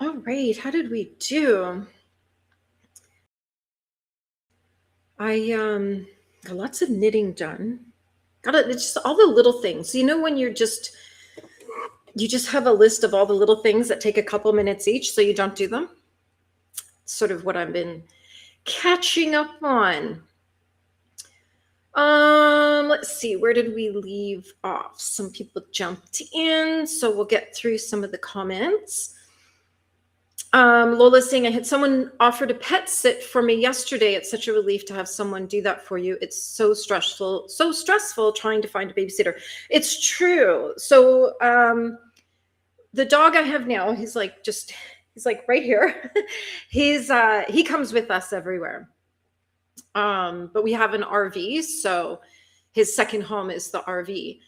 All right, how did we do? I got lots of knitting done. It's just all the little things. You know when you just have a list of all the little things that take a couple minutes each, so you don't do them? Sort of what I've been catching up on. Let's see, where did we leave off? Some people jumped in, so we'll get through some of the comments. Lola's saying, I had someone offer to pet sit for me yesterday. It's such a relief to have someone do that for you. It's so stressful trying to find a babysitter. It's true. So the dog I have now, he's like right here. He comes with us everywhere. But we have an RV, so his second home is the RV.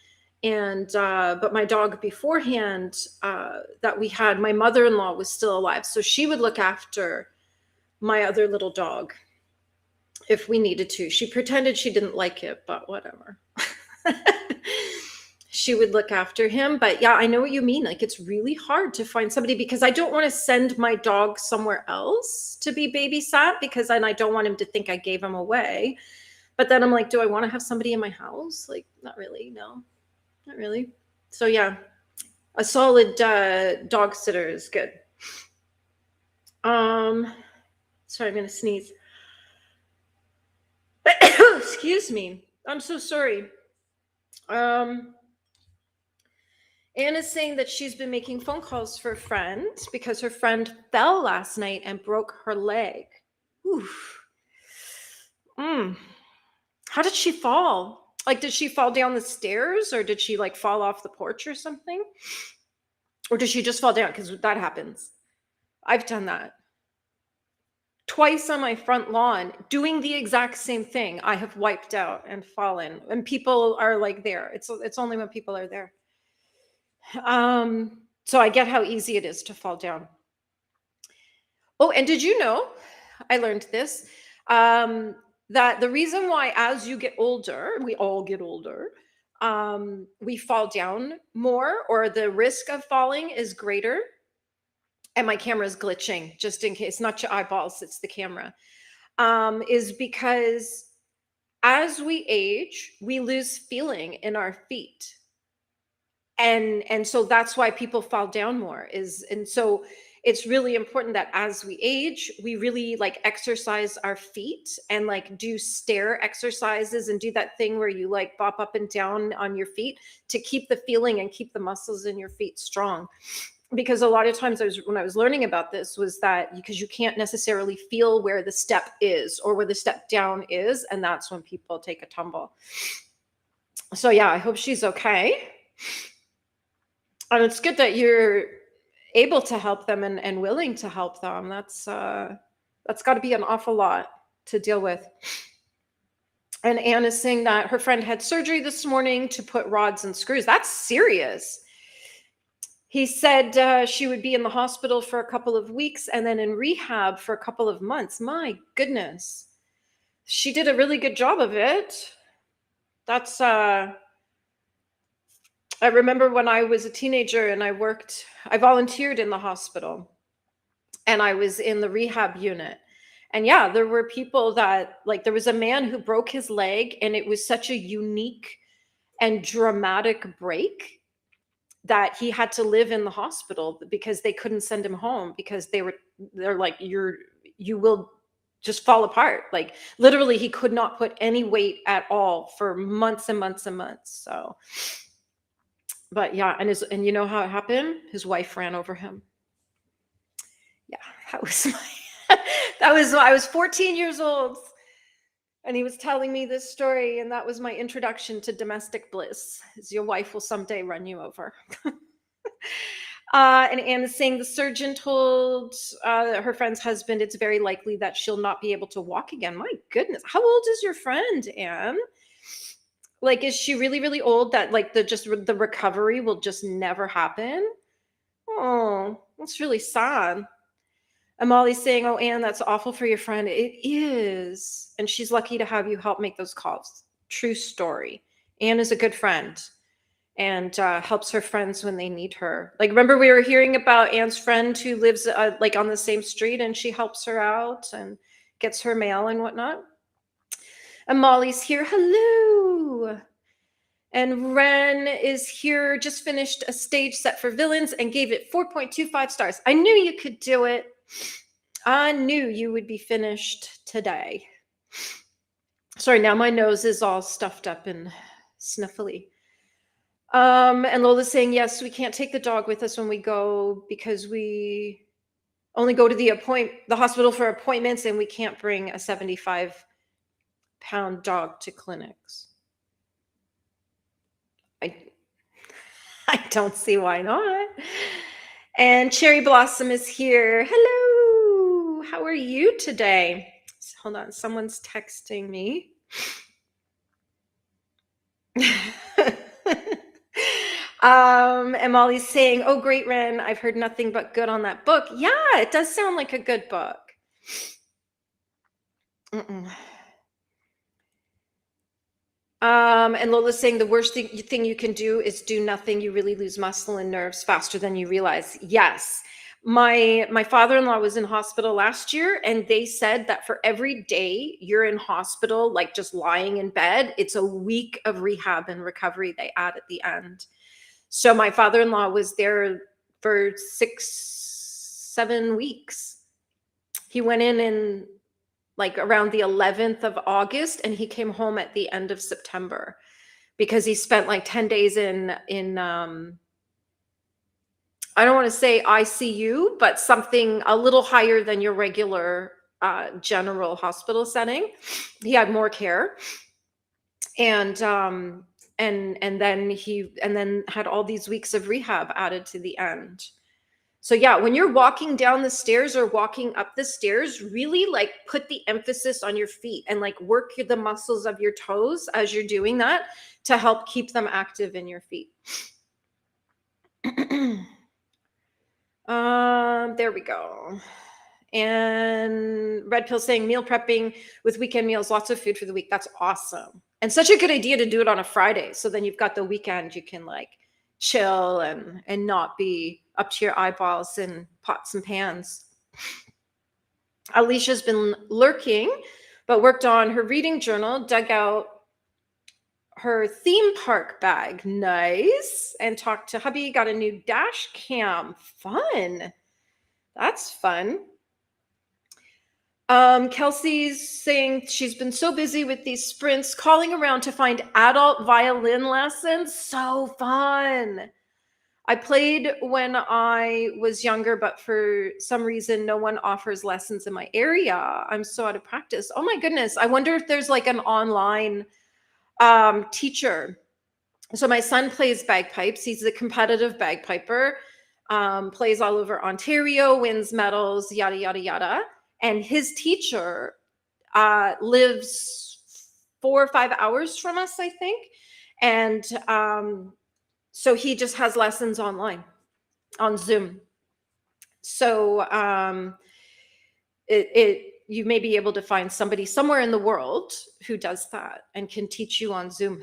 And but my dog beforehand that we had, my mother-in-law was still alive, so she would look after my other little dog if we needed to. She pretended she didn't like it, but whatever. She would look after him. But yeah, I know what you mean. Like, it's really hard to find somebody, because I don't want to send my dog somewhere else to be babysat, because then I don't want him to think I gave him away. But then I'm like, do I want to have somebody in my house? Like, not really. No, not really. So yeah, a solid dog sitter is good. Sorry, I'm gonna sneeze. Excuse me. I'm so sorry. Anna's saying that she's been making phone calls for a friend because her friend fell last night and broke her leg. Oof. How did she fall? Like, did she fall down the stairs, or did she like fall off the porch or something? Or did she just fall down? Because that happens. I've done that. Twice on my front lawn, doing the exact same thing. I have wiped out and fallen, and people are like there. It's only when people are there. So I get how easy it is to fall down. Oh, and did you know, I learned this, that the reason why as you get older, we all get older, we fall down more, or the risk of falling is greater. And my camera is glitching, just in case, not your eyeballs, it's the camera, is because as we age, we lose feeling in our feet. And so that's why people fall down more, and so it's really important that as we age, we really like exercise our feet, and like do stair exercises, and do that thing where you like bop up and down on your feet to keep the feeling and keep the muscles in your feet strong. because a lot of times when I was learning about this was that because you can't necessarily feel where the step is or where the step down is, and that's when people take a tumble. So yeah, I hope she's okay. And it's good that you're able to help them and willing to help them. That's got to be an awful lot to deal with. And Anne is saying that her friend had surgery this morning to put rods and screws. That's serious. He said she would be in the hospital for a couple of weeks and then in rehab for a couple of months. My goodness. She did a really good job of it. That's I remember when I was a teenager and I volunteered in the hospital and I was in the rehab unit. And yeah, there were people that, like, there was a man who broke his leg, and it was such a unique and dramatic break that he had to live in the hospital because they couldn't send him home because they're like, you will just fall apart. Like, literally, he could not put any weight at all for months and months and months. So, but yeah, and you know how it happened? His wife ran over him. Yeah, that was I was 14 years old, and he was telling me this story, and that was my introduction to domestic bliss. Is your wife will someday run you over. And Anne is saying the surgeon told her friend's husband it's very likely that she'll not be able to walk again. My goodness, how old is your friend, Anne? Like, is she really, really old that like the recovery will just never happen? Oh, that's really sad. And Molly's saying, oh, Anne, that's awful for your friend. It is. And she's lucky to have you help make those calls. True story. Anne is a good friend and helps her friends when they need her. Like, remember we were hearing about Anne's friend who lives like on the same street, and she helps her out and gets her mail and whatnot. And Molly's here. Hello. And Ren is here, just finished a stage set for Villains and gave it 4.25 stars. I knew you could do it. I knew you would be finished today. Sorry, now my nose is all stuffed up and sniffly. And Lola's saying, yes, we can't take the dog with us when we go because we only go to the hospital for appointments, and we can't bring a 75-pound dog to clinics. I don't see why not. And Cherry Blossom is here. Hello. How are you today? Hold on. Someone's texting me. And Molly's saying, oh, great, Ren. I've heard nothing but good on that book. Yeah, it does sound like a good book. And Lola's saying the worst thing you can do is do nothing. You really lose muscle and nerves faster than you realize. Yes. My father-in-law was in hospital last year, and they said that for every day you're in hospital, like just lying in bed, it's a week of rehab and recovery they add at the end. So my father-in-law was there for 6-7 weeks. He went in like around the 11th of August, and he came home at the end of September because he spent like 10 days in I don't want to say ICU, but something a little higher than your regular general hospital setting. He had more care. And then had all these weeks of rehab added to the end. So yeah, when you're walking down the stairs or walking up the stairs, really like put the emphasis on your feet and like work the muscles of your toes as you're doing that to help keep them active in your feet. There we go. And Red Pill saying meal prepping with weekend meals, lots of food for the week. That's awesome. And such a good idea to do it on a Friday. So then you've got the weekend, you can like chill and not be up to your eyeballs in pots and pans. Alicia's been lurking, but worked on her reading journal, dug out her theme park bag. Nice. And talked to hubby, got a new dash cam. Fun. That's fun. Kelsey's saying she's been so busy with these sprints, calling around to find adult violin lessons. So fun. I played when I was younger, but for some reason, no one offers lessons in my area. I'm so out of practice. Oh my goodness. I wonder if there's like an online teacher. So my son plays bagpipes. He's a competitive bagpiper, plays all over Ontario, wins medals, yada, yada, yada. And his teacher lives 4 or 5 hours from us, I think. And so he just has lessons online on Zoom. So you may be able to find somebody somewhere in the world who does that and can teach you on Zoom.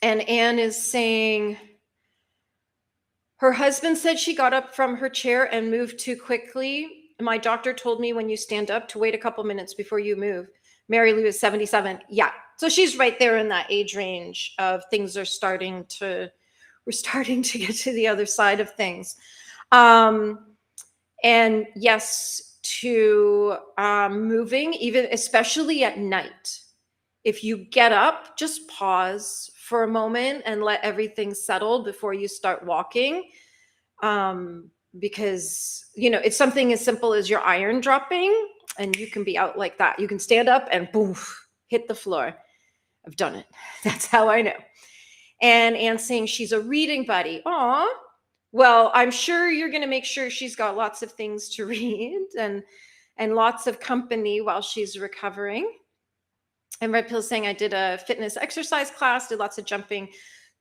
And Anne is saying her husband said she got up from her chair and moved too quickly. My doctor told me when you stand up to wait a couple minutes before you move. Mary Lou is 77. Yeah. So she's right there in that age range of we're starting to get to the other side of things. And yes, to moving, even especially at night. If you get up, just pause for a moment and let everything settle before you start walking. Because, it's something as simple as your iron dropping and you can be out like that. You can stand up and boom, hit the floor. I've done it. That's how I know. And Anne's saying she's a reading buddy. Aw. Well, I'm sure you're going to make sure she's got lots of things to read and lots of company while she's recovering. And Red Pill's saying I did a fitness exercise class, did lots of jumping,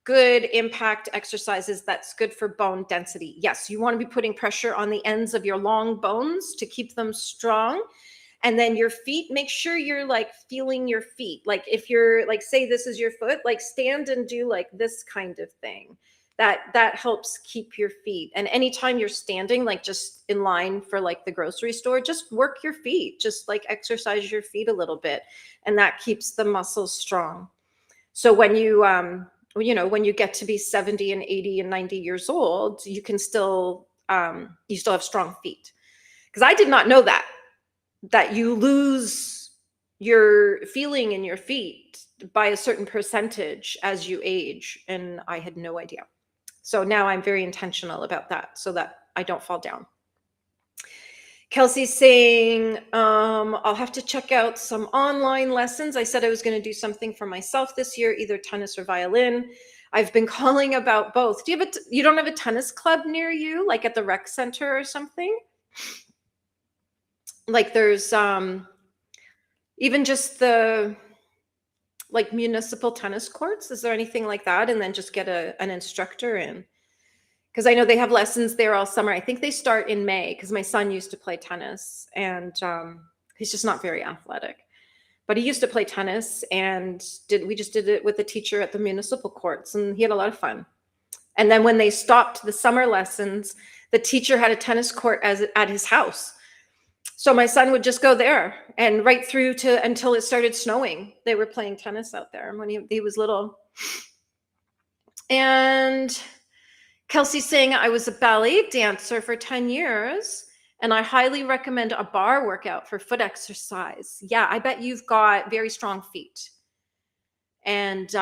good impact exercises. That's good for bone density. Yes, you want to be putting pressure on the ends of your long bones to keep them strong. And then your feet, make sure you're like feeling your feet. Like if you're like, say this is your foot, like stand and do like this kind of thing. That helps keep your feet. And anytime you're standing, like just in line for like the grocery store, just work your feet, just like exercise your feet a little bit. And that keeps the muscles strong. So when you, when you get to be 70 and 80 and 90 years old, you can still, you still have strong feet. Because I did not know that you lose your feeling in your feet by a certain percentage as you age. And I had no idea. So now I'm very intentional about that so that I don't fall down. Kelsey's saying, I'll have to check out some online lessons. I said I was going to do something for myself this year, either tennis or violin. I've been calling about both. You don't have a tennis club near you, like at the rec center or something? Like there's even just the like municipal tennis courts. Is there anything like that? And then just get an instructor in. Because I know they have lessons there all summer. I think they start in May because my son used to play tennis and he's just not very athletic. But he used to play tennis and we just did it with a teacher at the municipal courts and he had a lot of fun. And then when they stopped the summer lessons, the teacher had a tennis court at his house. So my son would just go there and right through until it started snowing. They were playing tennis out there when he was little. And Kelsey's saying I was a ballet dancer for 10 years and I highly recommend a bar workout for foot exercise. Yeah, I bet you've got very strong feet. And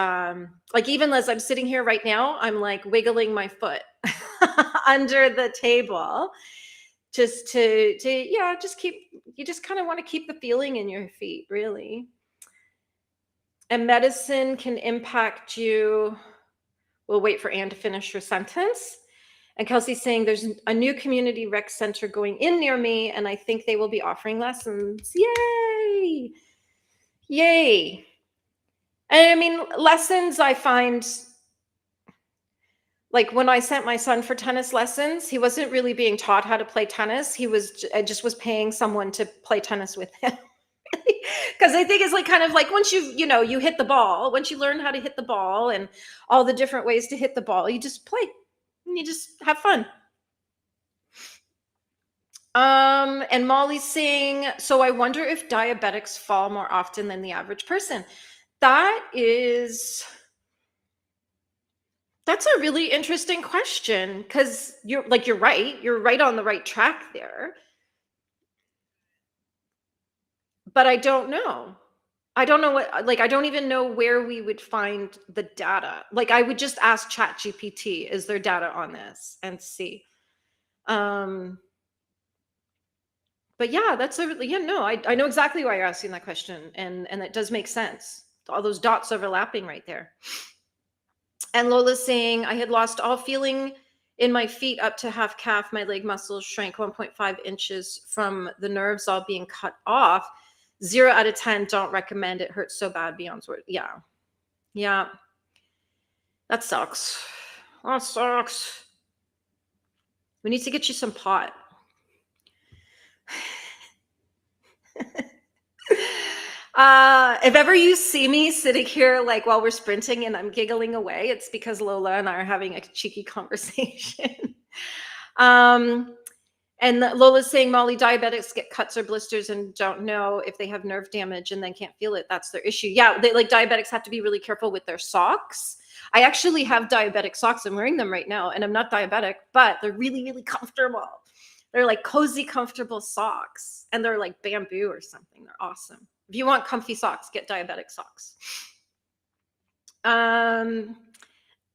like even as I'm sitting here right now, I'm like wiggling my foot under the table. Just to you just kind of want to keep the feeling in your feet, really. And medicine can impact you. We'll wait for Anne to finish her sentence. And Kelsey's saying there's a new community rec center going in near me, and I think they will be offering lessons. Yay! Yay! And I mean, lessons I find, like when I sent my son for tennis lessons, he wasn't really being taught how to play tennis. I just was paying someone to play tennis with him. Because I think it's like kind of like once you hit the ball, once you learn how to hit the ball and all the different ways to hit the ball, you just play and you just have fun. And Molly's saying, so I wonder if diabetics fall more often than the average person. That's a really interesting question because you're right on the right track there. But I don't know. I don't know what, like, I don't even know where we would find the data. Like, I would just ask ChatGPT, is there data on this, and see. Um, but yeah, that's a really, yeah, no, I know exactly why you're asking that question, and it does make sense. All those dots overlapping right there. And Lola's saying, I had lost all feeling in my feet up to half calf. My leg muscles shrank 1.5 inches from the nerves all being cut off. 0 out of 10, don't recommend. It hurts so bad beyond words. Yeah. Yeah. That sucks. That sucks. We need to get you some pot. If ever you see me sitting here like while we're sprinting and I'm giggling away, it's because Lola and I are having a cheeky conversation. um, and Lola's saying, Molly, diabetics get cuts or blisters and don't know if they have nerve damage and then can't feel it. That's their issue. Yeah, they, like, diabetics have to be really careful with their socks. I actually have diabetic socks. I'm wearing them right now, and I'm not diabetic, but they're really, really comfortable. They're like cozy, comfortable socks, and they're like bamboo or something. They're awesome. If you want comfy socks, get diabetic socks. And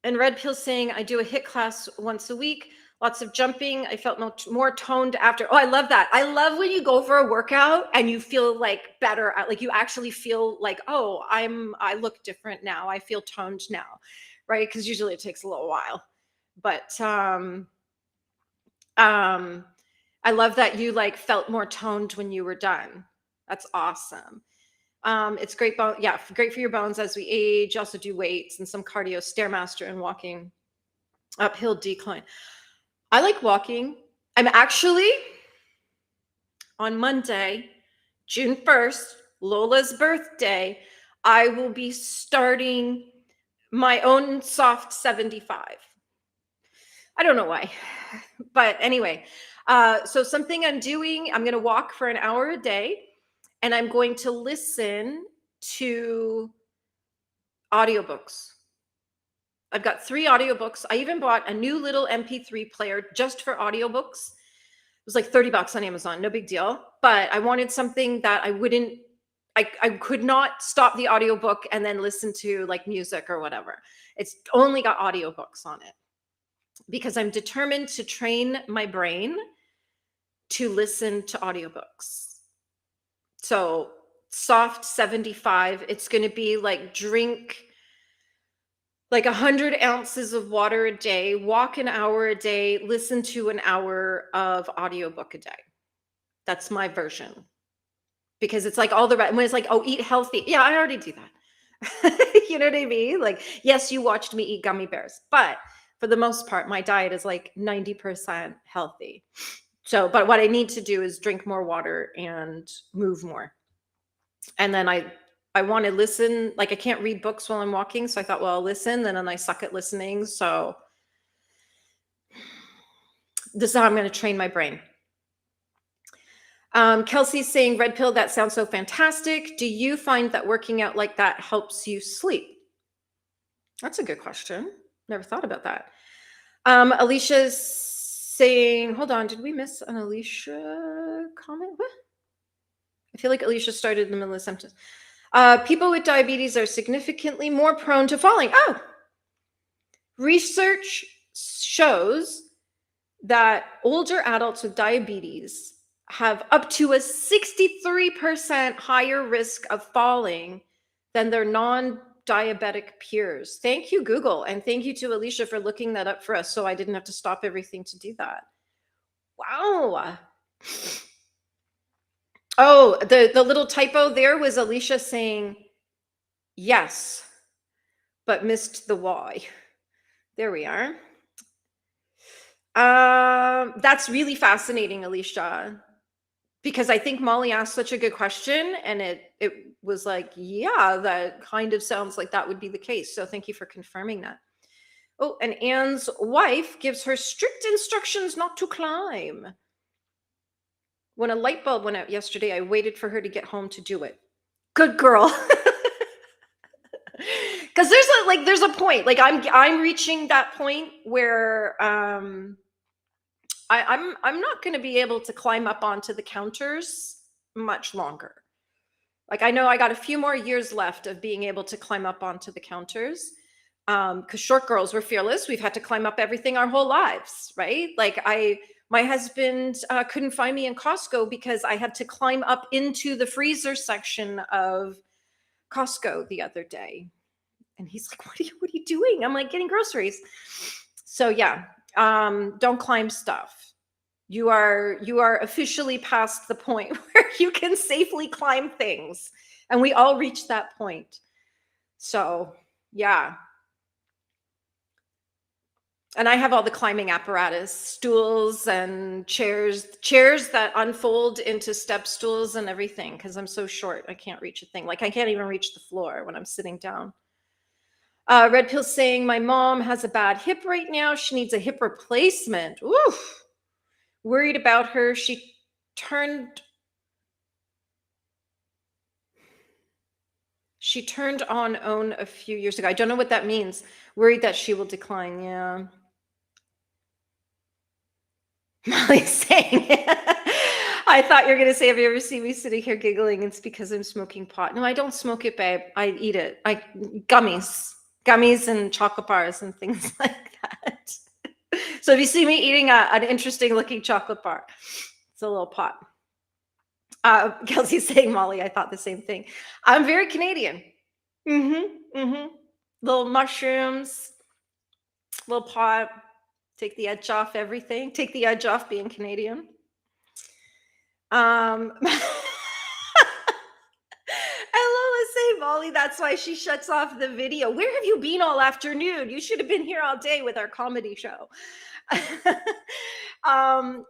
Red Pill saying, I do a HIIT class once a week. Lots of jumping. I felt more toned after. Oh, I love that. I love when you go for a workout and you feel like better. Like you actually feel like, oh, I look different now. I feel toned now, right? Because usually it takes a little while. But I love that you like felt more toned when you were done. That's awesome. It's great great for your bones as we age. Also do weights and some cardio, stairmaster and walking, uphill decline. I like walking. I'm actually on Monday, June 1st, Lola's birthday, I will be starting my own soft 75. I don't know why, but anyway, so something I'm doing, I'm going to walk for an hour a day, and I'm going to listen to audiobooks. I've got 3 audiobooks. I even bought a new little MP3 player just for audiobooks. It was like $30 on Amazon, no big deal. But I wanted something that I could not stop the audiobook and then listen to like music or whatever. It's only got audiobooks on it because I'm determined to train my brain to listen to audiobooks. So soft 75, it's going to be like drink like 100 ounces of water a day, walk an hour a day, listen to an hour of audiobook a day. That's my version. Because it's like all the when it's like, oh, eat healthy. Yeah, I already do that. You know what I mean? Like, yes, you watched me eat gummy bears, but for the most part, my diet is like 90% healthy. So, but what I need to do is drink more water and move more. And then I want to listen. Like, I can't read books while I'm walking, so I thought, well, I'll listen. And then I suck at listening. So this is how I'm going to train my brain. Kelsey's saying, Red Pill, that sounds so fantastic. Do you find that working out like that helps you sleep? That's a good question. Never thought about that. Alicia's saying, hold on, did we miss an Alicia comment? What? I feel like Alicia started in the middle of the sentence. People with diabetes are significantly more prone to falling. Oh, research shows that older adults with diabetes have up to a 63% higher risk of falling than their non-diabetic peers. Thank you, Google, and thank you to Alicia for looking that up for us so I didn't have to stop everything to do that. Wow. Oh, the little typo there was Alicia saying yes, but missed the Y. There we are. That's really fascinating, Alicia, because I think Molly asked such a good question, and it was like, yeah, that kind of sounds like that would be the case. So thank you for confirming that. Oh, and Anne's wife gives her strict instructions not to climb. When a light bulb went out yesterday, I waited for her to get home to do it. Good girl. Because there's a point. Like I'm reaching that point where I'm not going to be able to climb up onto the counters much longer. Like, I know I got a few more years left of being able to climb up onto the counters. Because short girls, we're fearless. We've had to climb up everything our whole lives, right? Like, my husband couldn't find me in Costco because I had to climb up into the freezer section of Costco the other day. And he's like, what are you doing? I'm like, getting groceries. So yeah, don't climb stuff. You are officially past the point where you can safely climb things. And we all reach that point. So yeah. And I have all the climbing apparatus, stools and chairs that unfold into step stools and everything, because I'm so short. I can't reach a thing. Like, I can't even reach the floor when I'm sitting down. Red Pill saying, my mom has a bad hip right now. She needs a hip replacement. Oof. Worried about her. She turned on own a few years ago. I don't know what that means. Worried that she will decline. Yeah. Molly's saying, I thought you were going to say, have you ever seen me sitting here giggling? It's because I'm smoking pot. No, I don't smoke it, babe. I eat it. Gummies and chocolate bars and things like that. So if you see me eating an interesting looking chocolate bar, it's a little pot. Kelsey's saying, Molly, I thought the same thing. I'm very Canadian. Little mushrooms, little pot. Take the edge off everything. Take the edge off being Canadian. And Lola say, Molly, that's why she shuts off the video. Where have you been all afternoon? You should have been here all day with our comedy show.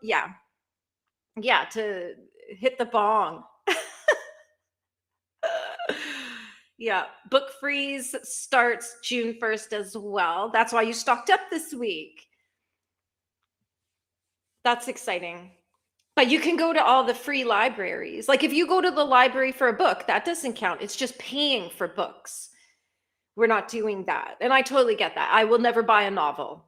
Yeah, to hit the bong. Yeah, book freeze starts June 1st as well. That's why you stocked up this week. That's exciting. But you can go to all the free libraries. Like, if you go to the library for a book, that doesn't count. It's just paying for books. We're not doing that. And I totally get that. I will never buy a novel.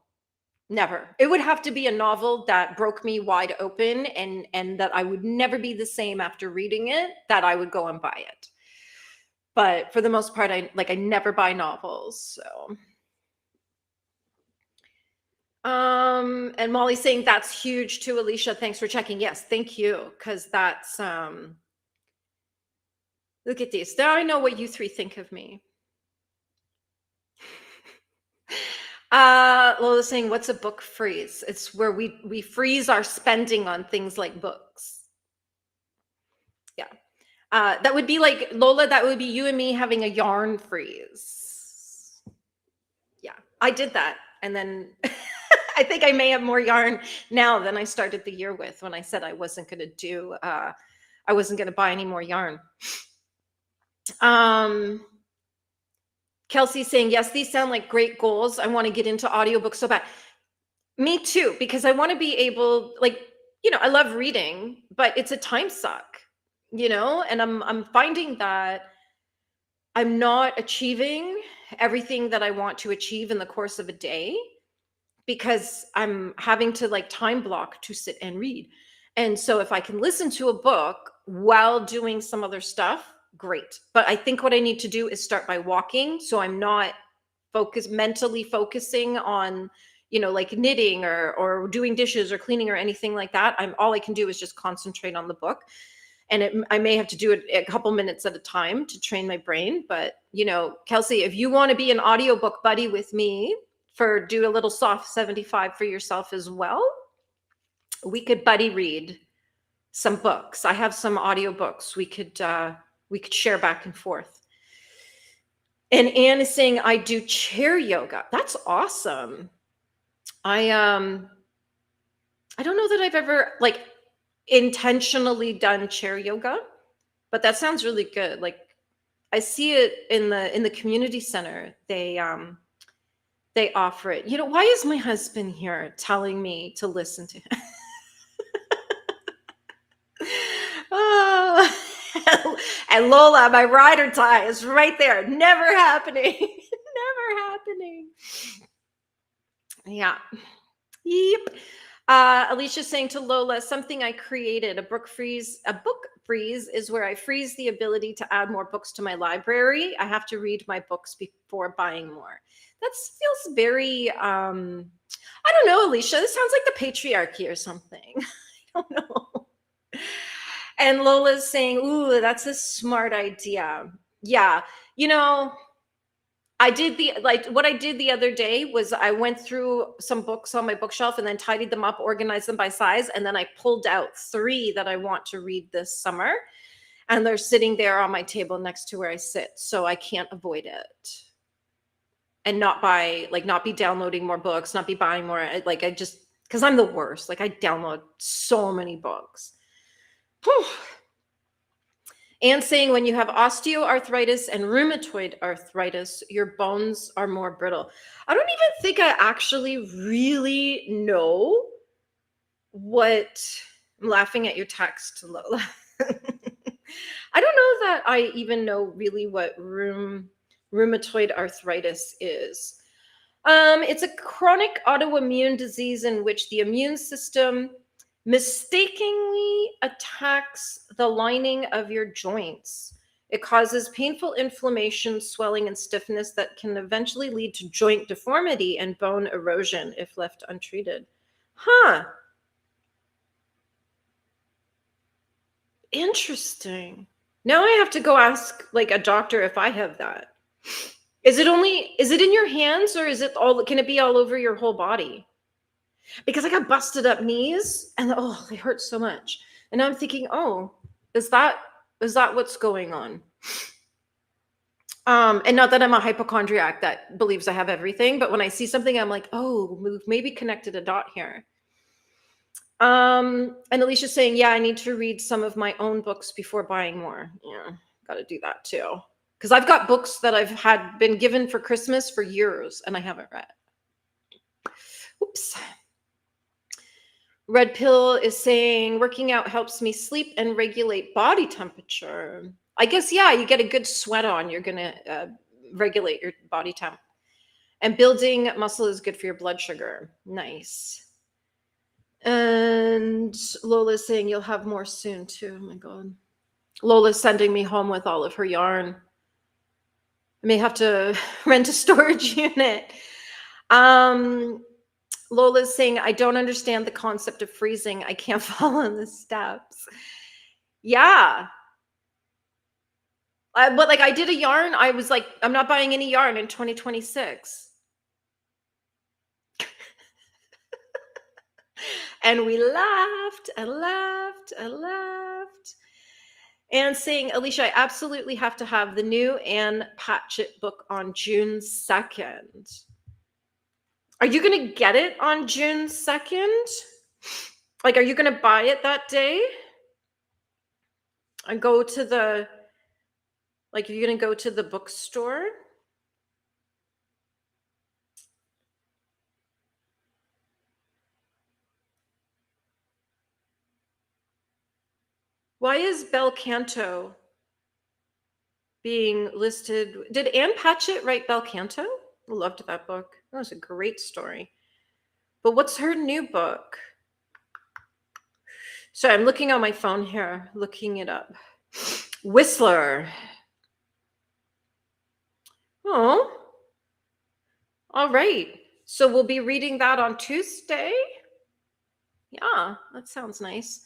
Never. It would have to be a novel that broke me wide open and that I would never be the same after reading it, that I would go and buy it. But for the most part, I never buy novels. So and Molly's saying that's huge too, Alicia. Thanks for checking. Yes, thank you. Because that's look at this. Now I know what you three think of me. Lola's saying, what's a book freeze? It's where we freeze our spending on things like books. Yeah. That would be like, Lola, that would be you and me having a yarn freeze. Yeah, I did that. And then I think I may have more yarn now than I started the year with, when I said I wasn't going to buy any more yarn. Kelsey's saying, yes, these sound like great goals. I want to get into audiobooks so bad. Me too, because I want to be able, I love reading, but it's a time suck, and I'm finding that I'm not achieving everything that I want to achieve in the course of a day, because I'm having to time block to sit and read. And so if I can listen to a book while doing some other stuff, great. But I think what I need to do is start by walking, so I'm not mentally focusing on knitting or doing dishes or cleaning or anything like that. All I can do is just concentrate on the book. And I may have to do it a couple minutes at a time to train my brain. But Kelsey, if you want to be an audiobook buddy with me, do a little soft 75 for yourself as well, we could buddy read some books. I have some audiobooks we could share back and forth. And Anne is saying, I do chair yoga. That's awesome. I don't know that I've ever intentionally done chair yoga, but that sounds really good. I see it in the community center. They offer it. Why is my husband here telling me to listen to him? Oh. And Lola, my rider tie is right there. Never happening. Never happening. Yeah. Yep. Alicia's saying to Lola, something I created, a book freeze freeze is where I freeze the ability to add more books to my library. I have to read my books before buying more. That feels very, I don't know, Alicia. This sounds like the patriarchy or something. I don't know. And Lola's saying, ooh, that's a smart idea. Yeah. You know, what I did the other day was I went through some books on my bookshelf and then tidied them up, organized them by size, and then I pulled out 3 that I want to read this summer, and they're sitting there on my table next to where I sit, so I can't avoid it. And not be downloading more books, not be buying more, because I'm the worst. Like I download so many books. Whew. And saying when you have osteoarthritis and rheumatoid arthritis, your bones are more brittle. I don't even think I actually really know what. I'm laughing at your text, Lola. I don't know that I even know really what rheumatoid arthritis is. It's a chronic autoimmune disease in which the immune system mistakenly attacks the lining of your joints. It causes painful inflammation, swelling, and stiffness that can eventually lead to joint deformity and bone erosion if left untreated. Huh. Interesting. Now I have to go ask like a doctor if I have that. Is it in your hands, or can it be all over your whole body? Because I got busted up knees and they hurt so much. And now I'm thinking, is that what's going on? And not that I'm a hypochondriac that believes I have everything, but when I see something, I'm like, we've maybe connected a dot here. And Alicia's saying, yeah, I need to read some of my own books before buying more. Yeah, got to do that too. Because I've got books that I've been given for Christmas for years and I haven't read. Oops. Red Pill is saying, working out helps me sleep and regulate body temperature. I guess, yeah, you get a good sweat on, you're going to regulate your body temp. And building muscle is good for your blood sugar. Nice. And Lola's saying you'll have more soon too. Oh my God. Lola's sending me home with all of her yarn. I may have to rent a storage unit. Lola's saying, I don't understand the concept of freezing. I can't follow the steps. Yeah. But like I did a yarn. I was like, I'm not buying any yarn in 2026. And we laughed and laughed and laughed. And saying, Alicia, I absolutely have to have the new Anne Patchett book on June 2nd. Are you going to get it on June 2nd? Like, are you going to buy it that day? And go to the, like, are you going to go to the bookstore? Why is Bel Canto being listed? Did Anne Patchett write Bel Canto? I loved that book. That was a great story. But what's her new book? So I'm looking on my phone here, looking it up. Whistler. Oh, all right. So we'll be reading that on Tuesday. Yeah, that sounds nice.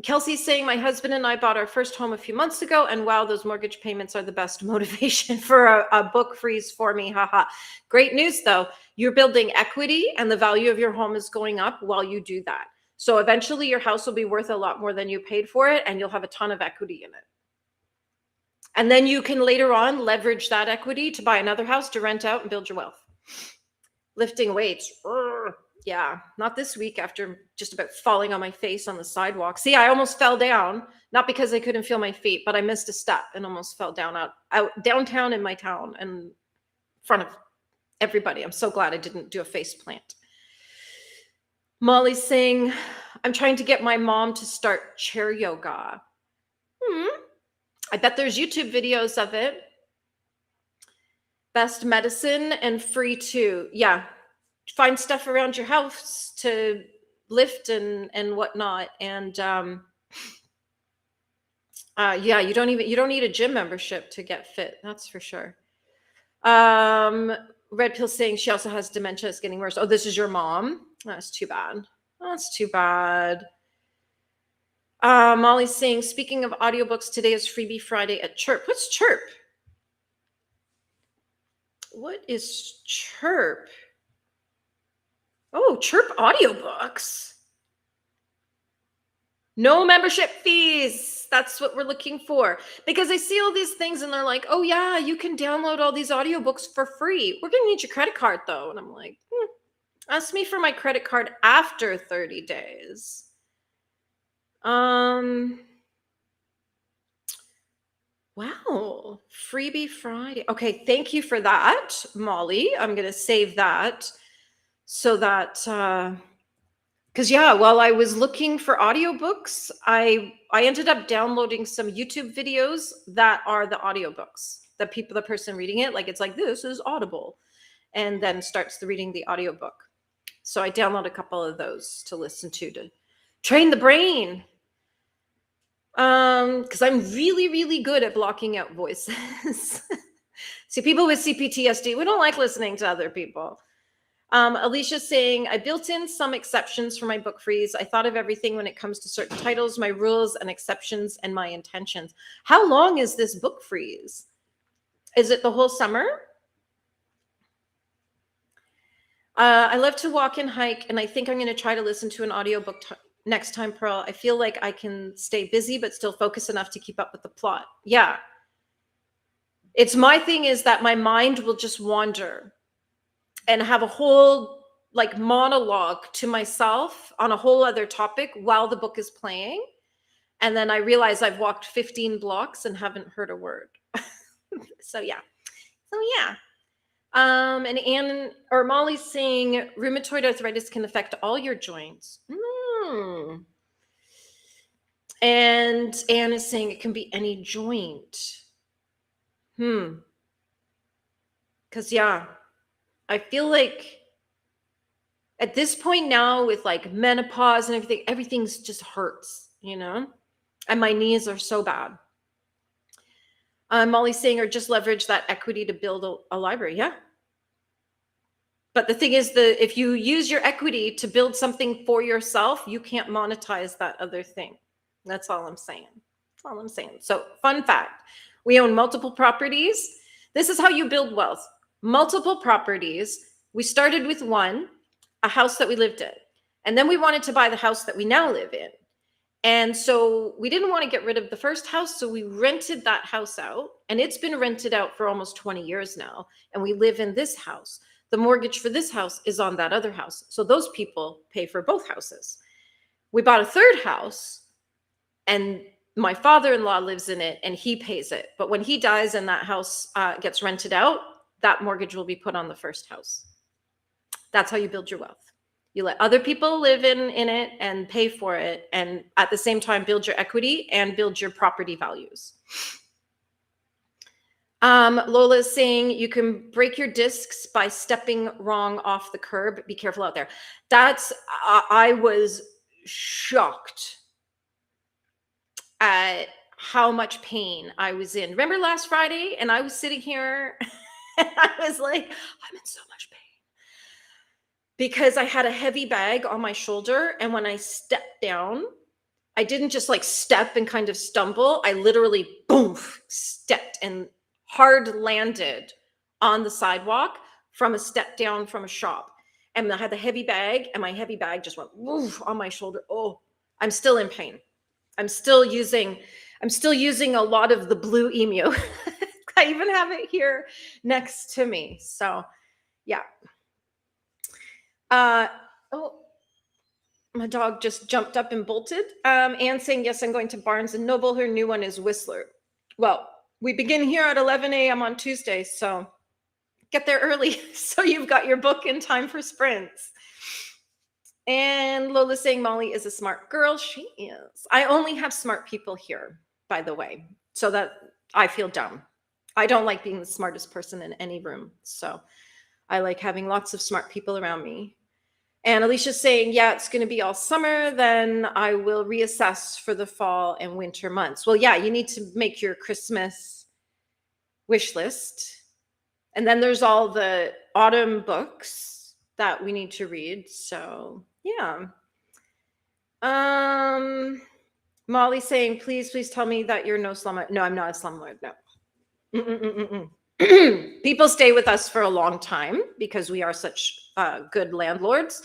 Kelsey's saying, my husband and I bought our first home a few months ago, and wow, those mortgage payments are the best motivation for a book freeze for me. Haha. Great news, though. You're building equity, and the value of your home is going up while you do that. So eventually your house will be worth a lot more than you paid for it, and you'll have a ton of equity in it. And then you can later on leverage that equity to buy another house to rent out and build your wealth. Lifting weights. Yeah, not this week after just about falling on my face on the sidewalk. See, I almost fell down, not because I couldn't feel my feet, but I missed a step and almost fell down out downtown in my town and in front of everybody. I'm so glad I didn't do a face plant. Molly's saying, I'm trying to get my mom to start chair yoga. I bet there's YouTube videos of it. Best medicine and free too. Yeah. Find stuff around your house to lift and whatnot. And Yeah, you don't need a gym membership to get fit. That's for sure. Um, Red Pill saying she also has dementia. It's getting worse. Oh, this is your mom. That's too bad. That's too bad. Molly's saying, speaking of audiobooks, today is Freebie Friday at Chirp. What's Chirp? What is Chirp? Oh, Chirp audiobooks. No membership fees. That's what we're looking for. Because I see all these things and they're like, oh, yeah, you can download all these audiobooks for free. We're going to need your credit card, though. And I'm like, ask me for my credit card after 30 days. Wow. Freebie Friday. Okay. Thank you for that, Molly. I'm going to save that so that, because yeah, while I was looking for audiobooks, I ended up downloading some YouTube videos that are the audiobooks. The person reading it, like it's like, this is Audible, and then starts reading the audiobook. So I download a couple of those to listen to train the brain. Because I'm really, really good at blocking out voices. See, people with CPTSD, we don't like listening to other people. Alicia's saying, I built in some exceptions for my book freeze. I thought of everything when it comes to certain titles, my rules and exceptions and my intentions. How long is this book freeze? Is it the whole summer? I love to walk and hike, and I think I'm going to try to listen to an audiobook next time, Pearl. I feel like I can stay busy but still focus enough to keep up with the plot. Yeah. It's my thing is that my mind will just wander and have a whole like monologue to myself on a whole other topic while the book is playing. And then I realize I've walked 15 blocks and haven't heard a word. So yeah. And Anne or Molly's saying rheumatoid arthritis can affect all your joints. And Anne is saying it can be any joint. Because yeah, I feel like at this point now with like menopause and everything's just hurts, you know? And my knees are so bad. Molly's saying, or just leverage that equity to build a library. Yeah. But the thing is, if you use your equity to build something for yourself, you can't monetize that other thing. That's all I'm saying. That's all I'm saying. So fun fact, we own multiple properties. This is how you build wealth. Multiple properties. We started with one, a house that we lived in. And then we wanted to buy the house that we now live in. And so we didn't want to get rid of the first house. So we rented that house out. And it's been rented out for almost 20 years now. And we live in this house. The mortgage for this house is on that other house. So those people pay for both houses. We bought a third house and my father-in-law lives in it and he pays it. But when he dies and that house gets rented out, that mortgage will be put on the first house. That's how you build your wealth. You let other people live in it and pay for it. And at the same time, build your equity and build your property values. Lola is saying you can break your discs by stepping wrong off the curb. Be careful out there. I was shocked at how much pain I was in. Remember last Friday? And I was sitting here and I was like, I'm in so much pain. Because I had a heavy bag on my shoulder. And when I stepped down, I didn't just like step and kind of stumble. I literally, boom, stepped and hard landed on the sidewalk from a step down from a shop. And I had the heavy bag and my heavy bag just went woof on my shoulder. Oh, I'm still in pain. I'm still using a lot of the blue emu. I even have it here next to me. So yeah. Oh, my dog just jumped up and bolted. Anne saying, yes, I'm going to Barnes & Noble. Her new one is Whistler. Well, we begin here at 11 a.m. on Tuesday, so get there early so you've got your book in time for sprints. And Lola saying Molly is a smart girl. She is. I only have smart people here, by the way, so that I feel dumb. I don't like being the smartest person in any room, so I like having lots of smart people around me. And Alicia's saying, yeah, it's going to be all summer. Then I will reassess for the fall and winter months. Well, yeah, you need to make your Christmas wish list. And then there's all the autumn books that we need to read. So, yeah. Molly's saying, please tell me that you're no slumlord. No, I'm not a slumlord. No. People stay with us for a long time because we are such good landlords.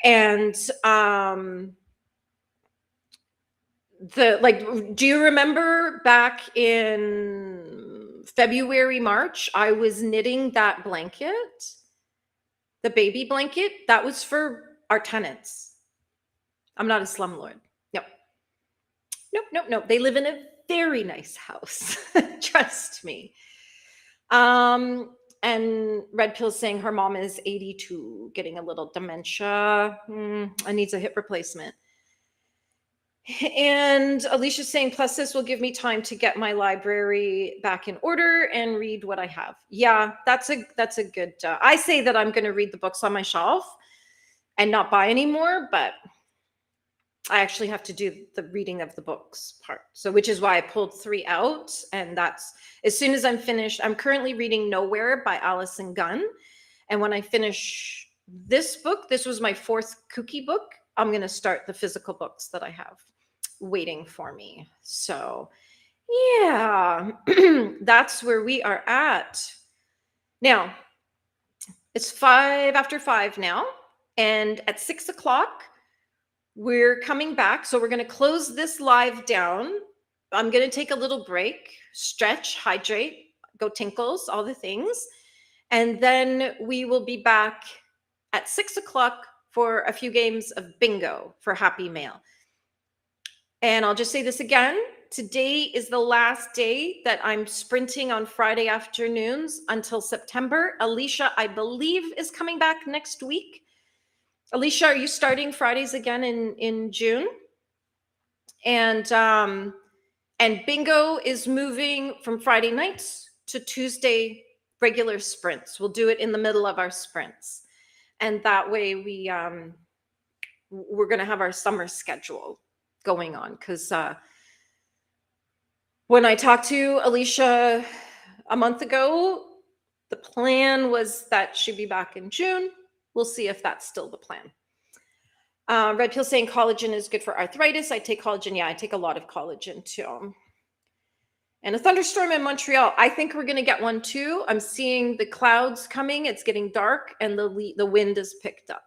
And do you remember back in February, March, I was knitting that blanket, the baby blanket, that was for our tenants. I'm not a slumlord. Nope. They live in a very nice house. Trust me. And Red Pill saying her mom is 82, getting a little dementia. And needs a hip replacement. And Alicia's saying, plus this will give me time to get my library back in order and read what I have. Yeah, that's a good, I say that I'm going to read the books on my shelf and not buy anymore, but I actually have to do the reading of the books part. So, which is why I pulled 3 out. And that's as soon as I'm finished. I'm currently reading Nowhere by Alison Gunn. And when I finish this book, this was my 4th Kooky book, I'm going to start the physical books that I have waiting for me. So, yeah, that's where we are at. Now, it's 5 after 5 now. And at 6 o'clock, we're coming back. So we're going to close this live down. I'm going to take a little break, stretch, hydrate, go tinkles, all the things. And then we will be back at 6 o'clock for a few games of bingo for Happy Mail. And I'll just say this again. Today is the last day that I'm sprinting on Friday afternoons until September. Alicia, I believe, is coming back next week. Alicia, are you starting Fridays again in June? And bingo is moving from Friday nights to Tuesday regular sprints. We'll do it in the middle of our sprints. And that way we're going to have our summer schedule going on. Because when I talked to Alicia a month ago, the plan was that she'd be back in June. We'll see if that's still the plan. Red Pill saying collagen is good for arthritis. I take collagen. Yeah, I take a lot of collagen too. And a thunderstorm in Montreal. I think we're going to get one too. I'm seeing the clouds coming. It's getting dark and the wind is picked up.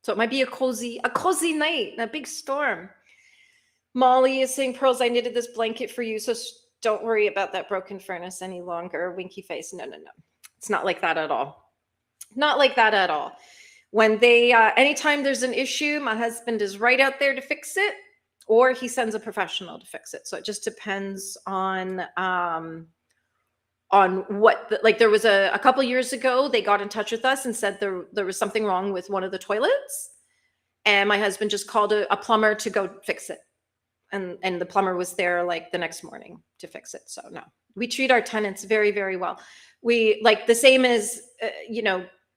So it might be a cozy night, a big storm. Molly is saying, Pearls, I knitted this blanket for you, so don't worry about that broken furnace any longer. Winky face. No. It's not like that at all. Not like that at all. When they, anytime there's an issue, my husband is right out there to fix it, or he sends a professional to fix it. So it just depends on what, like there was a couple years ago, they got in touch with us and said there was something wrong with one of the toilets. And my husband just called a plumber to go fix it. And the plumber was there like the next morning to fix it. So no, we treat our tenants very, very well. We like the same as,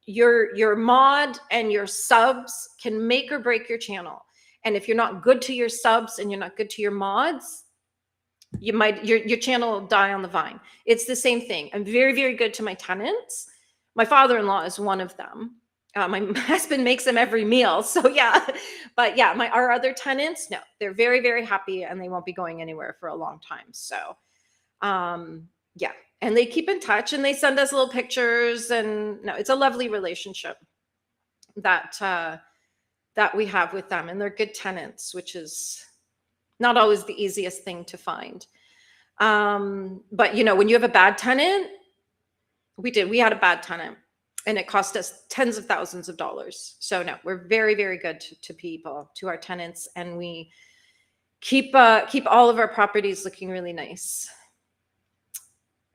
your mod and your subs can make or break your channel. And if you're not good to your subs and you're not good to your mods, your channel will die on the vine. It's the same thing. I'm very, very good to my tenants. My father-in-law is one of them. My husband makes them every meal. So yeah, but yeah, our other tenants, no, they're very, very happy and they won't be going anywhere for a long time. So yeah. And they keep in touch and they send us little pictures, and no, it's a lovely relationship that we have with them, and they're good tenants, which is not always the easiest thing to find. But when you have a bad tenant, we had a bad tenant and it cost us tens of thousands of dollars. So no, we're very, very good to people, to our tenants, and we keep all of our properties looking really nice.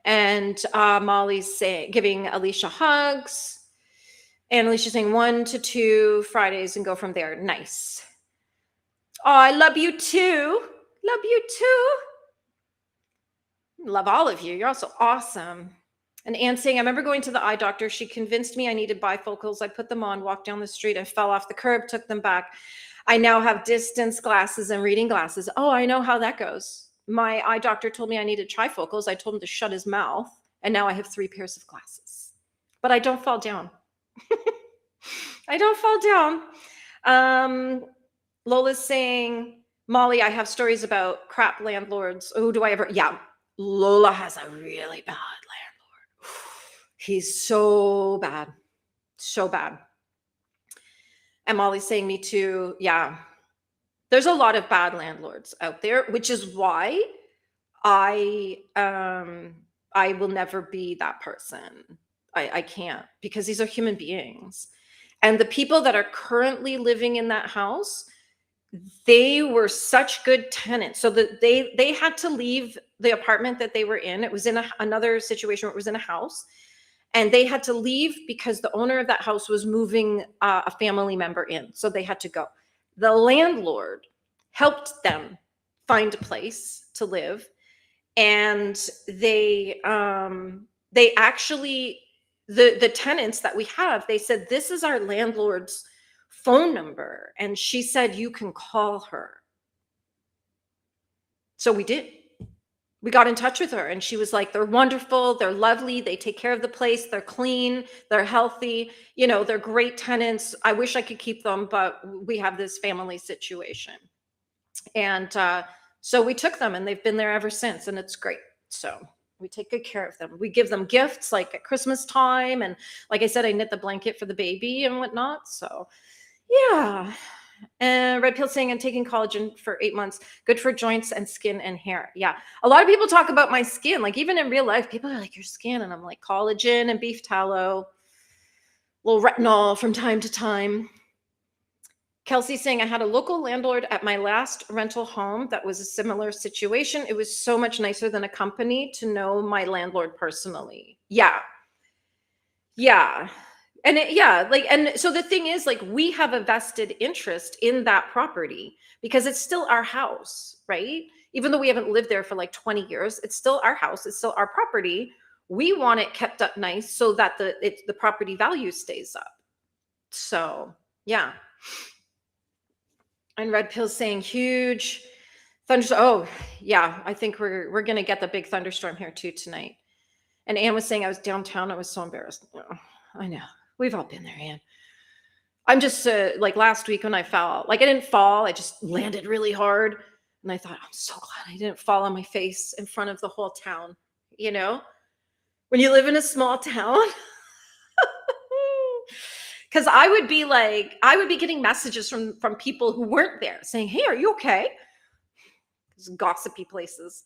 And Molly's giving Alicia hugs. And Alicia's saying 1 to 2 Fridays and go from there. Nice. Oh, I love you too. Love you too. Love all of you. You're also awesome. And Anne saying, I remember going to the eye doctor. She convinced me I needed bifocals. I put them on, walked down the street. I fell off the curb, took them back. I now have distance glasses and reading glasses. Oh, I know how that goes. My eye doctor told me I needed trifocals. I told him to shut his mouth. And now I have 3 pairs of glasses. But I don't fall down. I don't fall down. Lola's saying, Molly, I have stories about crap landlords. Oh, do I ever? Yeah, Lola has a really bad landlord. He's so bad. So bad. And Molly's saying, me too. Yeah. There's a lot of bad landlords out there, which is why I will never be that person. I can't, because these are human beings. And the people that are currently living in that house, they were such good tenants. So that they had to leave the apartment that they were in. It was in another situation where it was in a house. And they had to leave because the owner of that house was moving a family member in. So they had to go. The landlord helped them find a place to live. And they actually, the tenants that we have, they said, this is our landlord's phone number. And she said, you can call her. So we did. We got in touch with her and she was like, they're wonderful. They're lovely. They take care of the place. They're clean. They're healthy. They're great tenants. I wish I could keep them, but we have this family situation. And so we took them and they've been there ever since. And it's great. So we take good care of them. We give them gifts like at Christmas time. And like I said, I knit the blanket for the baby and whatnot. So yeah. And Red Pill saying, I'm taking collagen for 8 months. Good for joints and skin and hair. Yeah. A lot of people talk about my skin. Like even in real life, people are like, your skin. And I'm like, collagen and beef tallow, little retinol from time to time. Kelsey saying, I had a local landlord at my last rental home that was a similar situation. It was so much nicer than a company to know my landlord personally. Yeah. Yeah. And and so the thing is, like, we have a vested interest in that property because it's still our house, right? Even though we haven't lived there for like 20 years, it's still our house. It's still our property. We want it kept up nice so that the property value stays up. So yeah. And Red Pill saying huge thunderstorm. Oh yeah, I think we're gonna get the big thunderstorm here too tonight. And Anne was saying I was downtown. I was so embarrassed. Oh, I know. We've all been there, Anne. I'm just like last week when I fell, like I didn't fall. I just landed really hard. And I thought, I'm so glad I didn't fall on my face in front of the whole town. When you live in a small town, because I would be getting messages from people who weren't there saying, hey, are you okay? These gossipy places.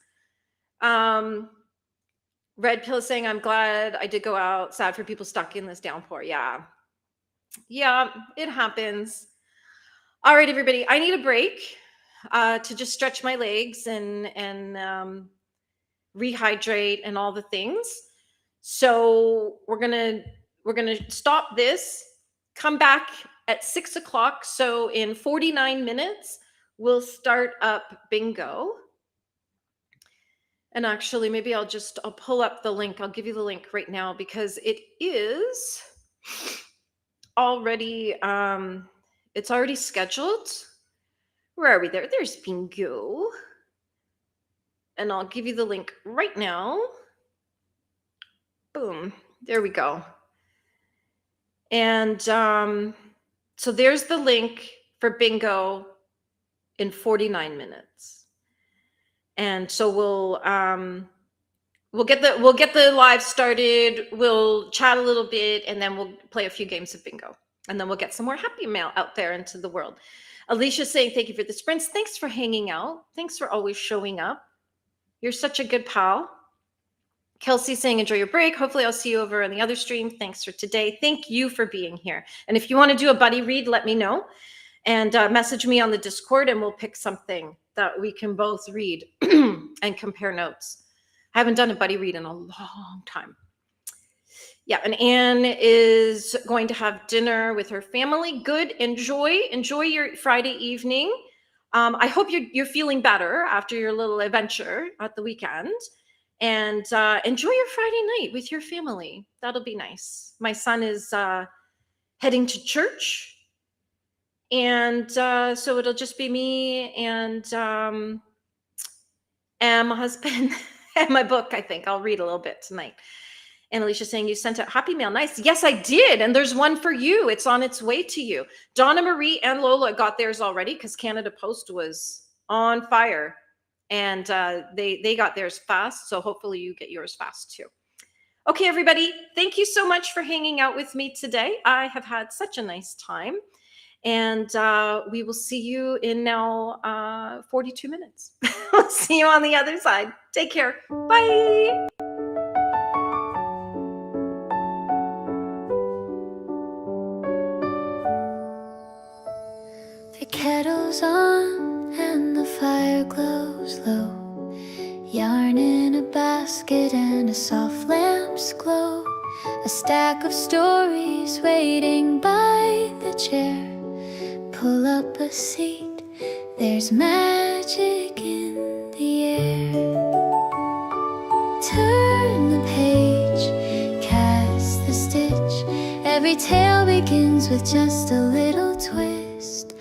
Red Pill saying, I'm glad I did go out. Sad for people stuck in this downpour. Yeah. Yeah, it happens. All right, everybody. I need a break to just stretch my legs and rehydrate and all the things. So we're gonna stop this, come back at 6 o'clock. So in 49 minutes, we'll start up bingo. And actually, maybe I'll pull up the link. I'll give you the link right now because it is already, it's already scheduled. Where are we there? There's bingo. And I'll give you the link right now. Boom. There we go. And so there's the link for bingo in 49 minutes. And so we'll get the live started. We'll chat a little bit, and then we'll play a few games of bingo, and then we'll get some more happy mail out there into the world. Alicia saying, thank you for the sprints. Thanks for hanging out. Thanks for always showing up. You're such a good pal. Kelsey saying, enjoy your break. Hopefully I'll see you over on the other stream. Thanks for today. Thank you for being here. And if you want to do a buddy read, let me know. And message me on the Discord, and we'll pick something that we can both read and compare notes. I haven't done a buddy read in a long time. Yeah, and Anne is going to have dinner with her family. Good. Enjoy your Friday evening. I hope you're feeling better after your little adventure at the weekend. and enjoy your Friday night with your family. That'll be nice. My son is heading to church, and so it'll just be me and my husband and my book. I think I'll read a little bit tonight. And Alicia's saying, you sent a happy mail. Nice. Yes, I did. And there's one for you. It's on its way to you. Donna Marie and Lola got theirs already because Canada Post was on fire. And they got theirs fast. So hopefully you get yours fast too. Okay, everybody. Thank you so much for hanging out with me today. I have had such a nice time. And we will see you in now 42 minutes. We'll see you on the other side. Take care. Bye. The kettle's on and the fire glows low. Yarn in a basket and a soft lamp's glow. A stack of stories waiting by the chair. Pull up a seat, there's magic in the air. Turn the page, cast the stitch. Every tale begins with just a little twist.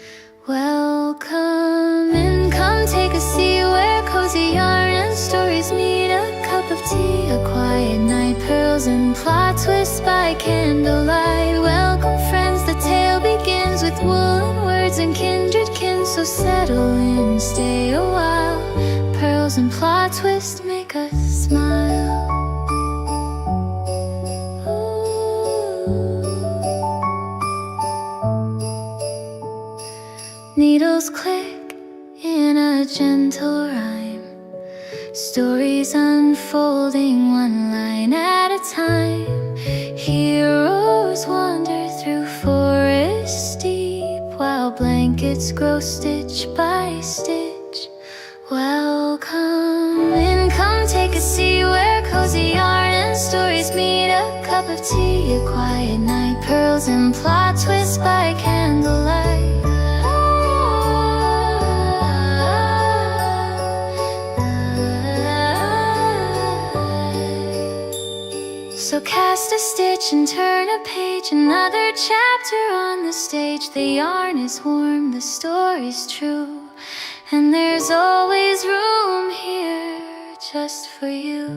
Welcome in, come take a seat where cozy yarn and stories meet. A cup of tea, a quiet night, pearls and plot twists by candlelight. Welcome friends, the tale begins with woolen words and kindred kin. So settle in, stay a while. Pearls and plot twists make us smile. Needles click in a gentle rhyme. Stories unfolding one line at a time. Heroes wander through forests deep, while blankets grow stitch by stitch. Welcome in, come take a seat where cozy yarn and stories meet. A cup of tea, a quiet night, pearls and plot twists by candlelight. So cast a stitch and turn a page, another chapter on the stage. The yarn is warm, the story's true, and there's always room here just for you.